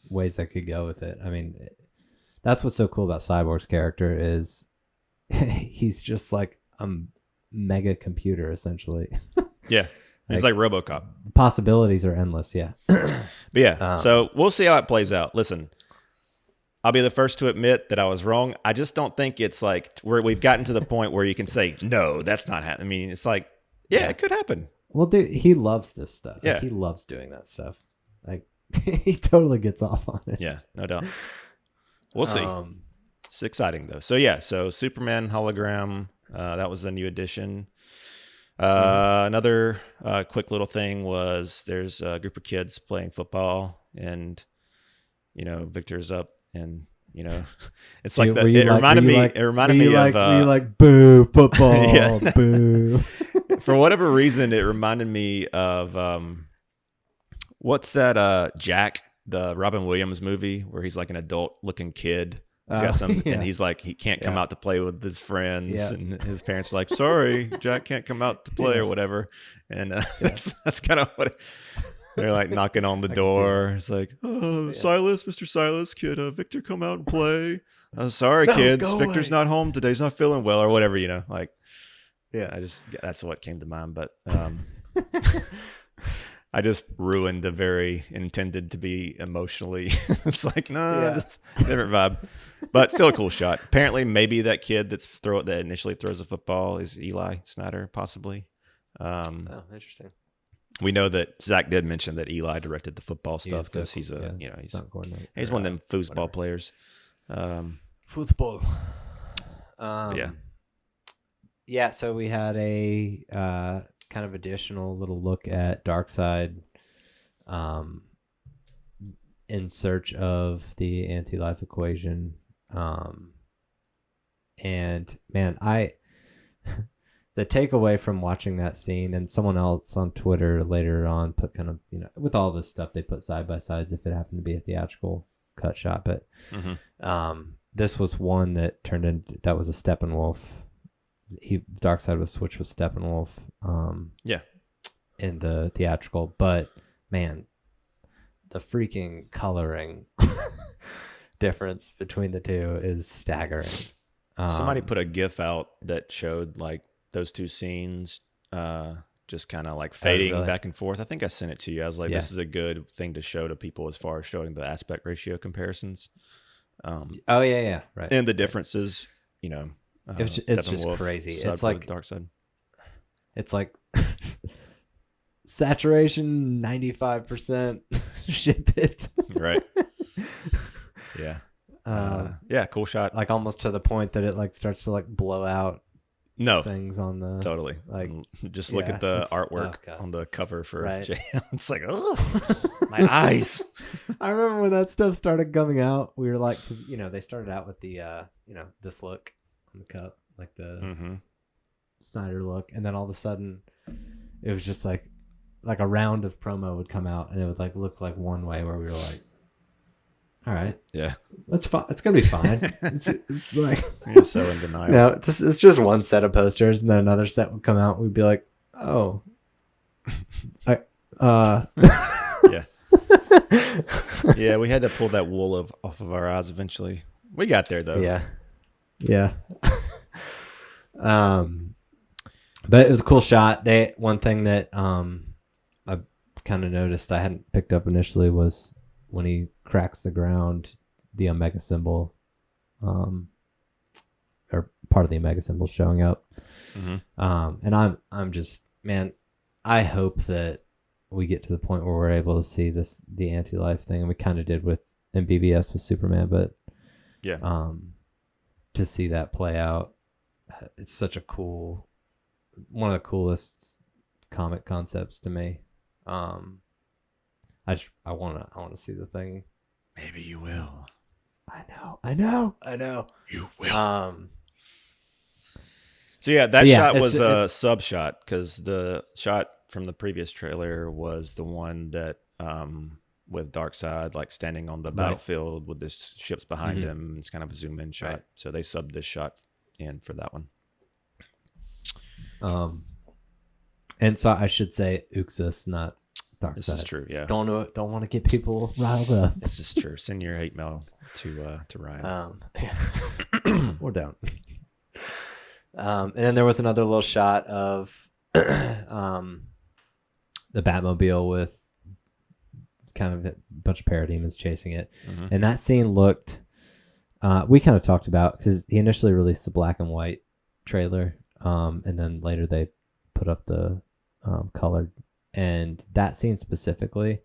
ways that could go with it. I mean, that's what's so cool about Cyborg's character is he's just like a mega computer essentially. Yeah, he's like RoboCop. The possibilities are endless. Yeah. But yeah, so we'll see how it plays out. Listen, I'll be the first to admit that I was wrong. I just don't think it's like we've gotten to the point where you can say, no, that's not happening. I mean, it's like, yeah, it could happen. Well, dude, he loves this stuff. Yeah. Like, he loves doing that stuff. Like, he totally gets off on it. Yeah, no doubt. We'll see. It's exciting, though. So, yeah, Superman hologram, that was a new addition. Another quick little thing was there's a group of kids playing football, and, you know, Victor's up. And it's like that. It reminded me of. Were you like, boo football, boo? For whatever reason, it reminded me of what's that? Jack, the Robin Williams movie, where he's like an adult-looking kid. He's got some, and he's like he can't come out to play with his friends, and his parents are like, "Sorry, Jack can't come out to play or whatever." And that's kind of what. They're like knocking on the door. It's like, oh, Silas, Mr. Silas, could Victor come out and play? Oh, sorry, kids. Victor's not home today. He's not feeling well or whatever, like, that's what came to mind. But I just ruined a very intended to be emotionally. It's like, just different vibe. But still a cool shot. Apparently, maybe that kid that initially throws a football is Eli Snyder, possibly. Interesting. We know that Zach did mention that Eli directed the football stuff because he's one of them foosball players. Football. Yeah. Yeah, so we had a kind of additional little look at Darkseid in search of the anti-life equation. And man, the takeaway from watching that scene, and someone else on Twitter later on put kind of, with all this stuff, they put side by sides if it happened to be a theatrical cut shot. But this was one that turned into, that was a Steppenwolf. Darkseid was switched with Steppenwolf in the theatrical. But man, the freaking coloring difference between the two is staggering. Somebody put a GIF out that showed like those two scenes just kind of like fading back and forth. I think I sent it to you. I was like, this is a good thing to show to people as far as showing the aspect ratio comparisons. Right. And the differences, it's just crazy. It's like Darkseid. It's like saturation 95%. Ship it. Right. Yeah. Cool shot. Like almost to the point that it like starts to like blow out things on the totally like just look at the artwork on the cover for JL. It's like, oh, my eyes. I remember when that stuff started coming out, we were like, because they started out with the this look on the cup, like the Snyder look, and then all of a sudden it was just like a round of promo would come out, and it would like look like one way, where we were like, all right, that's fine. It's gonna be fine. It's like you're so in denial. No, it's just one set of posters, and then another set would come out. We'd be like, oh, yeah. We had to pull that wool off of our eyes eventually. We got there though. Yeah. But it was a cool shot. One thing that I kind of noticed I hadn't picked up initially was when he cracks the ground, the Omega symbol, or part of the Omega symbol showing up. And I'm just, man, I hope that we get to the point where we're able to see the anti-life thing, and we kind of did with MBBS with Superman, but to see that play out, it's such a cool, one of the coolest comic concepts to me. I want to see the thing. Maybe you will. I know. You will. So yeah, that shot was a sub shot because the shot from the previous trailer was the one that with Darkseid like standing on the battlefield with the ships behind him. It's kind of a zoom in shot. Right. So they subbed this shot in for that one. And so I should say Uxas, not Darkseid. This is true. Yeah. Don't want to get people riled up. This is true. Send your hate mail to Ryan. Or don't. And then there was another little shot of the Batmobile with kind of a bunch of parademons chasing it. And that scene looked, we kind of talked about, because he initially released the black and white trailer, and then later they put up the colored, and that scene specifically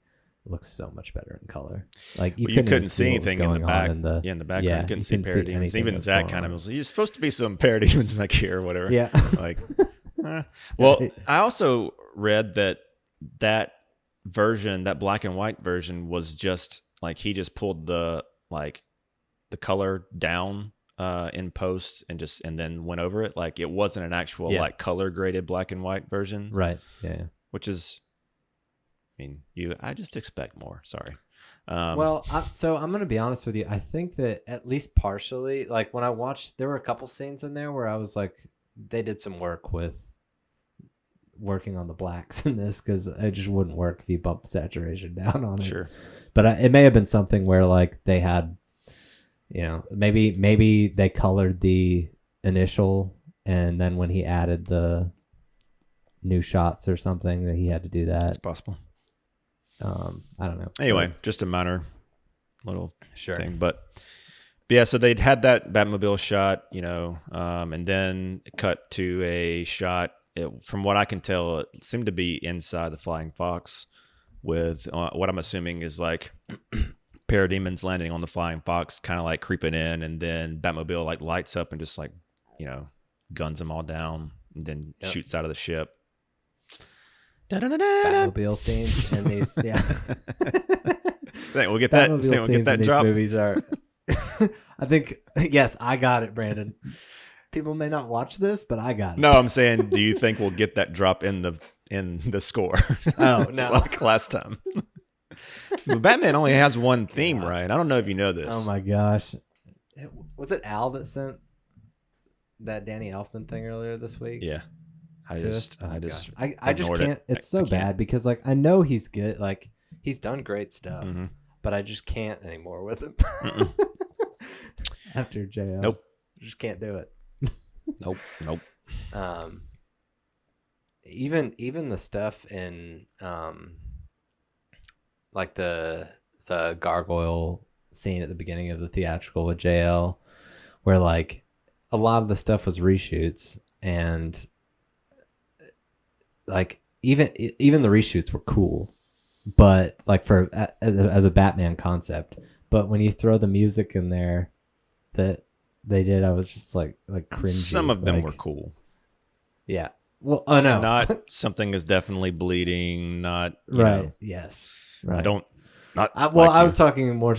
looks so much better in color. Like you couldn't see anything in the back. In the background, you couldn't see parademons. Even Zach kind of was, "You're supposed to be some parademons back here, or whatever." Yeah. Like, well, I also read that version, that black and white version, was just like he just pulled the color down in post and then went over it. Like it wasn't an actual like color graded black and white version, right? Yeah. Which is. I mean, I just expect more. Sorry. So I'm going to be honest with you. I think that at least partially, like when I watched, there were a couple scenes in there where I was like, they did some work with working on the blacks in this, because it just wouldn't work if you bumped saturation down on it. Sure. But it may have been something where like they had, maybe they colored the initial, and then when he added the new shots or something, that he had to do that. It's possible. I don't know. Anyway, just a minor little thing, but yeah. So they'd had that Batmobile shot, and then cut to a shot. From what I can tell, it seemed to be inside the Flying Fox, with what I'm assuming is like parademons landing on the Flying Fox, kind of like creeping in, and then Batmobile like lights up and just like guns them all down, and then shoots out of the ship. Batmobile scenes in these, Think we'll get that. Think we'll get that drop. These movies are. I think yes, I got it, Brandon. People may not watch this, but I got it. No, I'm saying, do you think we'll get that drop in the score? Oh no, like last time. But Batman only has one theme, right? I don't know if you know this. Oh my gosh, was it Al that sent that Danny Elfman thing earlier this week? Yeah. I just can't. It's so bad because like I know he's good, like he's done great stuff, but I just can't anymore with him. After JL, nope, just can't do it. Nope. Even the stuff in like the gargoyle scene at the beginning of the theatrical with JL, where like a lot of the stuff was reshoots, and like even the reshoots were cool, but like for as a Batman concept, but when you throw the music in there that they did, I was just like cringy. Some of them were cool. Yeah. Well, oh no, not something is definitely bleeding. Not right. Yes. Right. I don't. Not I was talking more.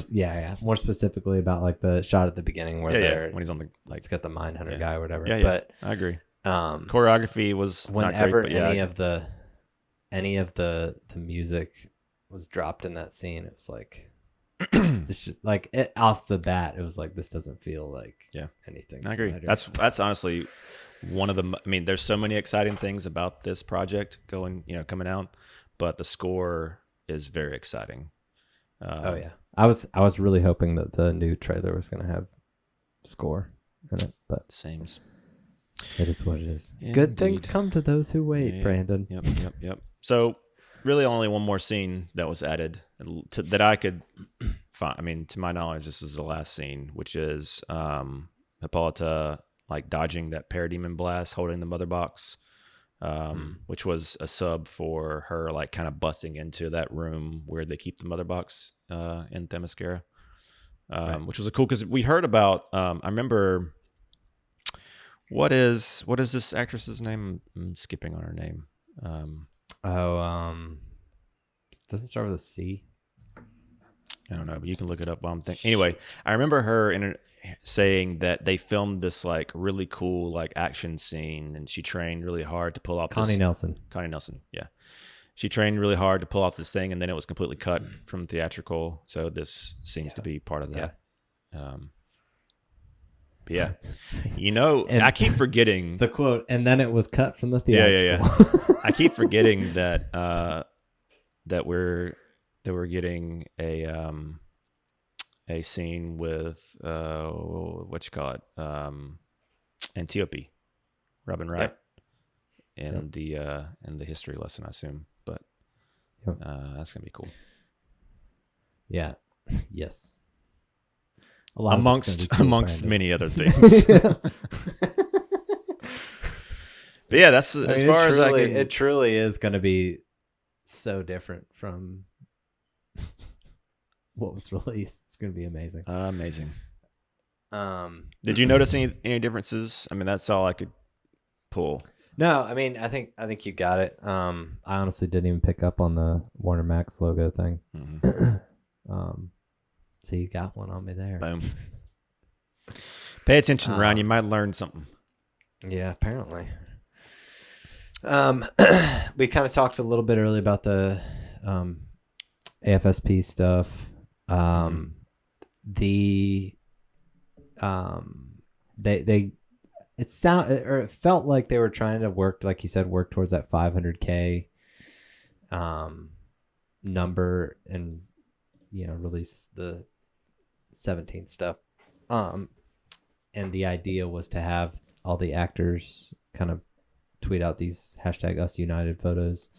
More specifically about like the shot at the beginning where when he's on the it's got the Mindhunter guy or whatever. Yeah, but I agree. Choreography was whenever not great, but any of the music was dropped in that scene, it was like this off the bat, it was like, this doesn't feel like anything. I agree. Snyder. That's honestly one of the. I mean, there's so many exciting things about this project coming out, but the score is very exciting. Oh yeah, I was really hoping that the new trailer was going to have score in it, but sames. It is what it is. Indeed. Good things come to those who wait, Brandon. Yep. So, really, only one more scene that was added that I could find. I mean, to my knowledge, this is the last scene, which is Hippolyta like dodging that parademon blast, holding the mother box, which was a sub for her like kind of busting into that room where they keep the mother box in Themyscira, which was cool because we heard about. I remember. What is this actress's name? I'm skipping on her name. Doesn't start with a C. I don't know, but you can look it up while I'm thinking. Anyway, I remember her saying that they filmed this like really cool like action scene, and she trained really hard to pull off Connie Nelson. Connie Nelson, yeah. She trained really hard to pull off this thing, and then it was completely cut from theatrical. So this seems to be part of that. But yeah, and I keep forgetting the quote, and then it was cut from the theatrical. Yeah. I keep forgetting that that we're getting a scene with what you call it, Antiope, Robin Wright, in the history lesson, I assume. But that's gonna be cool. Yeah. Yes. Amongst many other things. But yeah, that's as far as I can. It truly is going to be so different from what was released. It's going to be amazing. Amazing. Did you notice any differences? I mean, that's all I could pull. No, I mean, I think you got it. I honestly didn't even pick up on the Warner Max logo thing. Mm-hmm. So you got one on me there. Boom. Pay attention, Ryan. You might learn something. Yeah, apparently. We kind of talked a little bit earlier about the AFSP stuff. It felt like they were trying to work, like you said, work towards that 500K number, and release the 17 stuff. And the idea was to have all the actors kind of tweet out these #UsUnited photos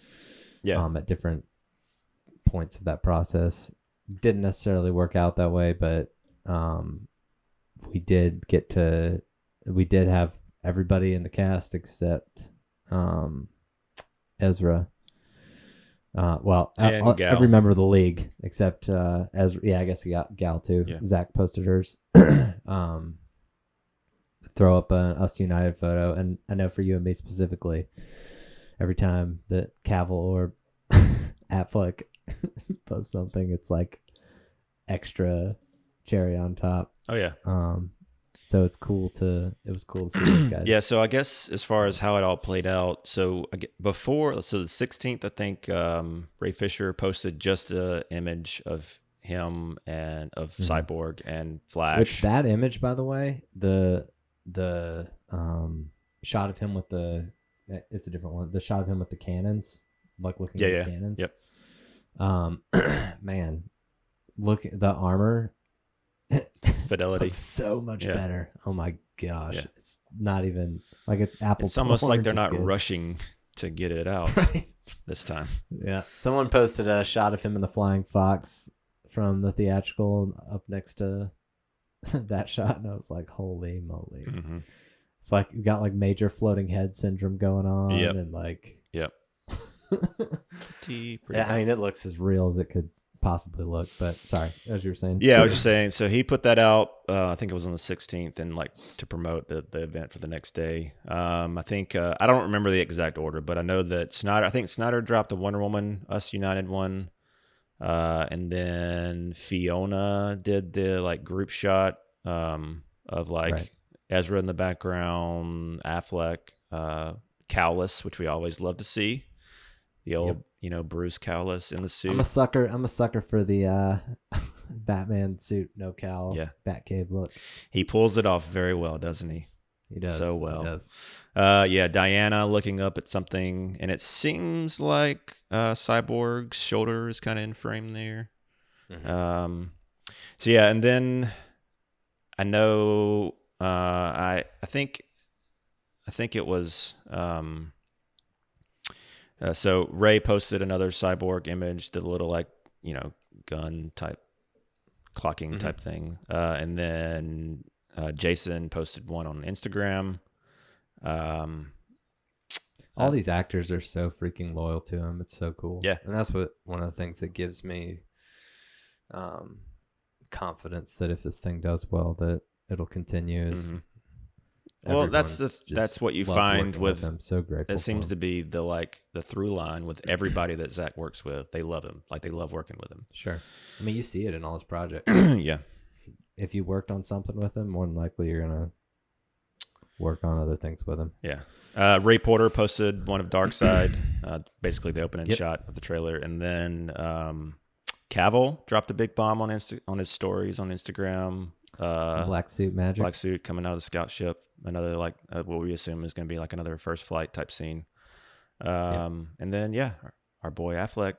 at different points of that process. Didn't necessarily work out that way, but we did have everybody in the cast except Ezra. Every member of the league except Ezra. Yeah, I guess you got Gal too. Yeah. Zach posted hers. Throw up an Us United photo, and I know for you and me specifically, every time that Cavill or Affleck post something, it's like extra cherry on top. Oh yeah. So it was cool to see these guys. Yeah. So I guess as far as how it all played out, so the 16th, I think Ray Fisher posted just an image of him and of Cyborg and Flash. Which that image, by the way, the shot of him with it's a different one. The shot of him with the cannons, like looking at his cannons. Yep. Man, look at the armor. Fidelity. Looks so much better. Oh my gosh. Yeah. It's not even like it's Apple. It's almost like they're not rushing to get it out this time. Yeah. Someone posted a shot of him in the Flying Fox from the theatrical up next to that shot, and I was like, holy moly. Mm-hmm. It's like you got like major floating head syndrome going on. And like yeah, I mean, it looks as real as it could possibly look. But sorry, as you were saying. Yeah, I was just saying, so he put that out, I think it was on the 16th, and like to promote the event for the next day. I think I don't remember the exact order, but I know that Snyder dropped the Wonder Woman Us United one. And then Fiona did the like group shot of like Ezra in the background, Affleck, Cowless, which we always love to see. The old, Bruce Cowless in the suit. I'm a sucker for the Batman suit, no cowl, Batcave look. He pulls it off very well, doesn't he? He does so well. He does. Diana looking up at something, and it seems like Cyborg's shoulder is kind of in frame there. Mm-hmm. And then I know I think it was so Ray posted another Cyborg image, the little like gun type clocking type thing, and then Jason posted one on Instagram. All these actors are so freaking loyal to him. It's so cool. Yeah. And that's one of the things that gives me confidence that if this thing does well, that it'll continue. Well, Everyone's that's what you loves find working with them. So grateful. it seems to be the through line with everybody that Zach works with. They love him. Like they love working with him. Sure. I mean, you see it in all his projects. Yeah. If you worked on something with him, more than likely you're gonna work on other things with him. Yeah. Ray Porter posted one of Darkseid, basically the opening shot of the trailer, and then Cavill dropped a big bomb on his stories on Instagram. Some black suit magic. Black suit coming out of the scout ship. Another what we assume is going to be like another first flight type scene. And then our boy Affleck.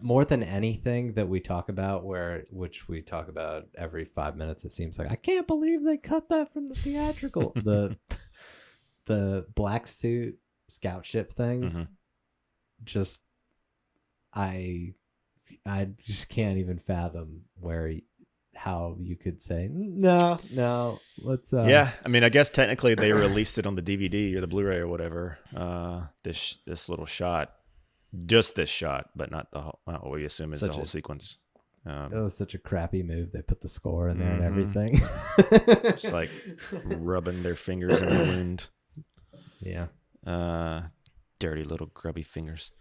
More than anything that we talk about, which we talk about every 5 minutes, it seems like I can't believe they cut that from the theatrical. the black suit scout ship thing. Mm-hmm. Just I just can't even fathom how you could say no. Let's. Yeah, I mean, I guess technically they released it on the DVD or the Blu-ray or whatever. This little shot. Just this shot, but not what we assume is the whole sequence. It was such a crappy move. They put the score in there and everything. Just like rubbing their fingers in the wound. Yeah. Dirty little grubby fingers.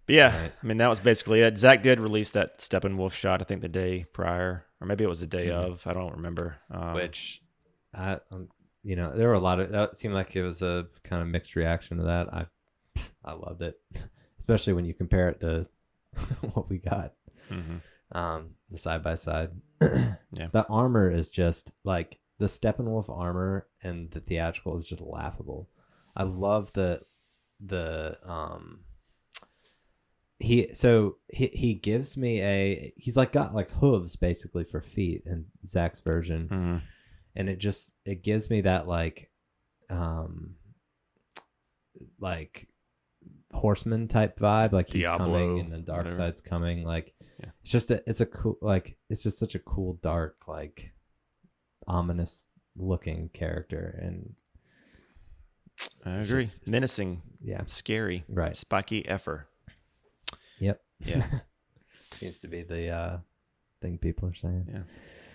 But yeah, right. I mean, that was basically it. Zach did release that Steppenwolf shot, I think the day prior, or maybe it was the day of. I don't remember. Which, there were a lot of, that seemed like it was a kind of mixed reaction to that. I loved it. Especially when you compare it to what we got, the side by side. The armor is just like the Steppenwolf armor, and the theatrical is just laughable. I love he gives me he's like got like hooves basically for feet in Zach's version, and it gives me that like horseman type vibe, like he's Diablo, coming and the dark side's coming, like it's just it's just such a cool, dark, like ominous looking character, and I agree. Menacing, scary, right? Spiky effer. Yep. Yeah. Seems to be the thing people are saying. Yeah.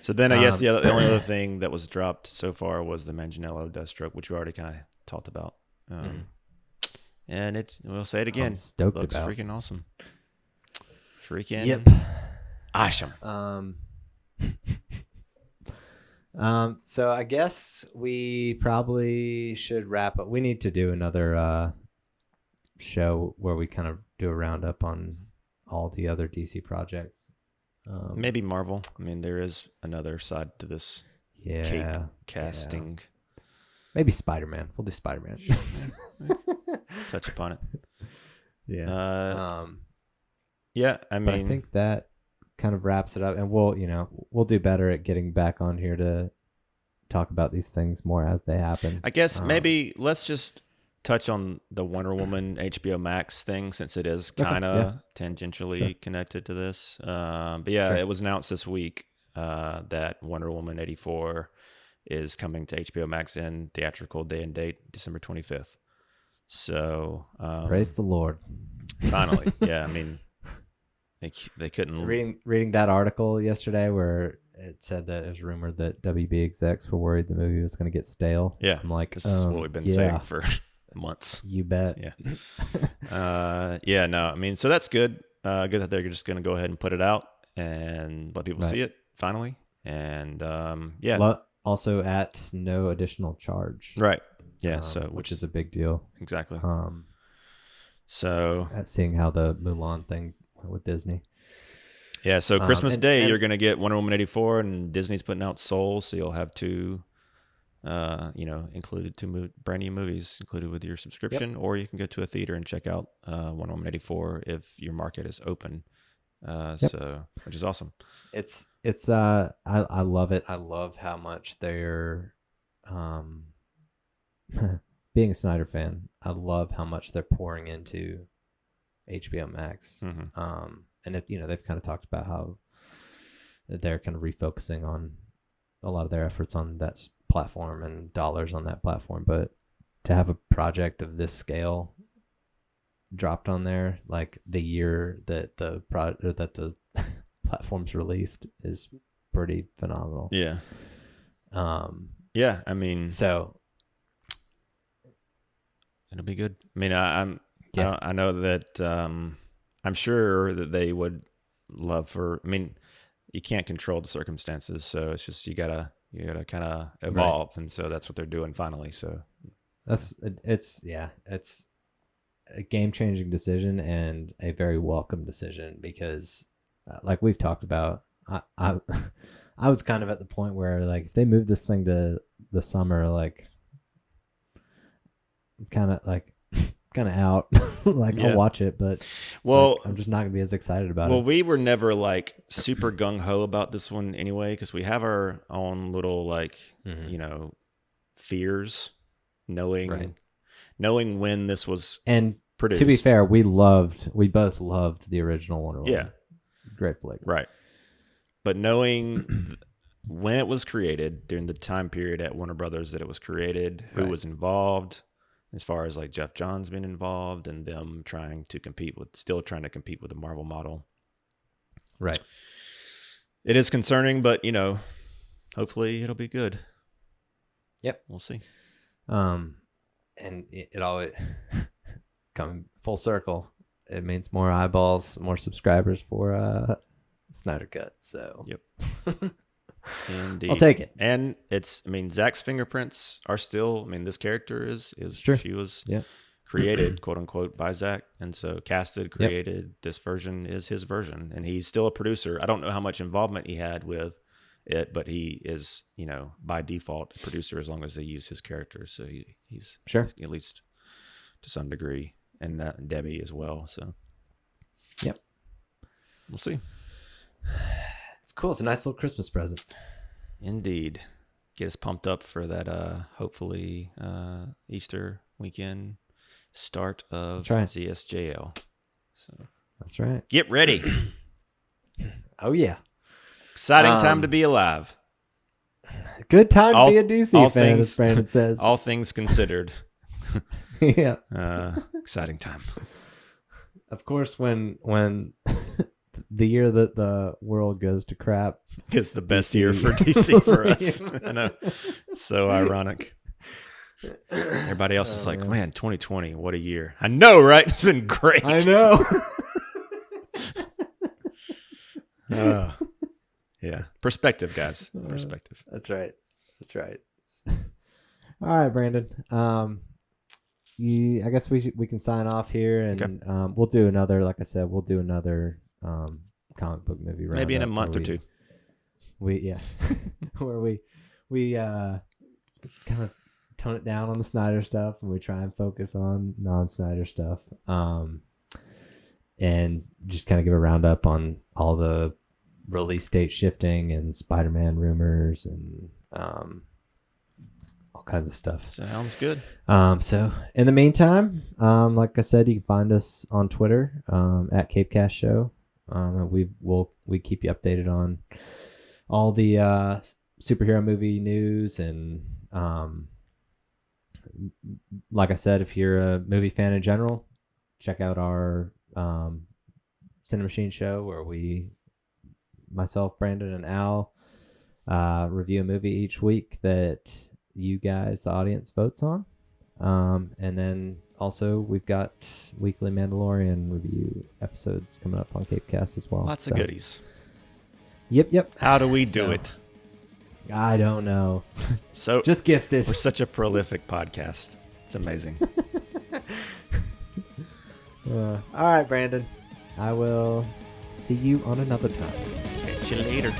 So then I guess the only other thing that was dropped so far was the Manganiello Deathstroke, which we already kind of talked about. And we'll say it again. I'm stoked looks about. Freaking awesome. Freaking awesome. So I guess we probably should wrap up. We need to do another show where we kind of do a roundup on all the other DC projects. Maybe Marvel. I mean, there is another side to this cape casting. Maybe Spider-Man. We'll do Spider-Man. Touch upon it. Yeah. I mean, I think that kind of wraps it up, and we'll do better at getting back on here to talk about these things more as they happen. I guess maybe let's just touch on the Wonder Woman HBO Max thing, since it is kind of tangentially connected to this. But it was announced this week that Wonder Woman 84 is coming to HBO Max in theatrical day and date, December 25th. So praise the Lord. Finally. I mean, they couldn't. Reading that article yesterday where it said that it was rumored that WB execs were worried the movie was going to get stale. Yeah. I'm like, this is what we've been saying for months. You bet. Yeah. No, I mean, so that's good. Good that they're just going to go ahead and put it out and let people see it finally. And also at no additional charge. Right. Yeah. Which is a big deal. Exactly. So at seeing how the Mulan thing went with Disney. Yeah. So Christmas Day, you're going to get Wonder Woman 84, and Disney's putting out Soul. So you'll have two brand new movies included with your subscription, or you can go to a theater and check out Wonder Woman 84 if your market is open. So, which is awesome. It's I love it. I love how much they're being a Snyder fan. I love how much they're pouring into HBO Max. And they've kind of talked about how they're kind of refocusing on a lot of their efforts on that platform and dollars on that platform, but to have a project of this scale dropped on there, like the year that the platform's released, is pretty phenomenal. Yeah, I mean, So it'll be good. I mean, yeah, I know that I'm sure that they would love for. I mean, you can't control the circumstances, so it's just you gotta kind of evolve, and so that's what they're doing finally. So it's a game-changing decision and a very welcome decision because, like we've talked about, I I was kind of at the point where like if they move this thing to the summer, like kind of like kind of out. Like Yeah. I'll watch it, but well, like, I'm just not gonna be as excited about well, it. we were never like super gung ho about this one anyway, because we have our own little like fears, knowing when this was And produced. to be fair, we both loved the original Wonder Woman. Yeah. Great flick. Right. But knowing when it was created, during the time period at Warner Brothers that it was created, who was involved, as far as like Jeff Johns being involved and them still trying to compete with the Marvel model. Right. It is concerning, but hopefully it'll be good. Yep. We'll see. And it always coming full circle. It means more eyeballs, more subscribers for Snyder Cut. So yep. Indeed. I'll take it. And Zack's fingerprints are still, this character is true. She was created, quote unquote, by Zack. And so casted, created, this version is his version. And he's still a producer. I don't know how much involvement he had with it, but he is, by default a producer as long as they use his character. So he's at least to some degree. And Debbie as well. So yep. We'll see. It's cool. It's a nice little Christmas present. Indeed. Get us pumped up for that hopefully Easter weekend start of ZSJL. So that's right. Get ready. Oh yeah. Exciting time to be alive. Good time to be a DC fan, as Brandon says. All things considered. Yeah. Exciting time. Of course, when the year that the world goes to crap is the best year for DC for us. I know. It's so ironic. Everybody else is like, man, 2020, what a year. I know, right? It's been great. I know. Yeah. Perspective, guys. Perspective. That's right. All right, Brandon. I guess we can sign off here, and we'll do another. Like I said, we'll do another comic book movie roundup. Maybe in a month or two. Where we kind of tone it down on the Snyder stuff, and we try and focus on non-Snyder stuff, and just kind of give a roundup on all the release date shifting and Spider-Man rumors and all kinds of stuff. Sounds good. So in the meantime, like I said, you can find us on Twitter at CAPECAST Show. We keep you updated on all the superhero movie news, and like I said, if you're a movie fan in general, check out our CiNEMACHiNE show where myself, Brandon, and Al review a movie each week that you guys, the audience, votes on. And then also we've got weekly Mandalorian review episodes coming up on CAPECAST as well. Lots of goodies. Yep. How do we do it? I don't know. So just gifted. We're such a prolific podcast. It's amazing. All right, Brandon. I will see you on another time. Catch you later.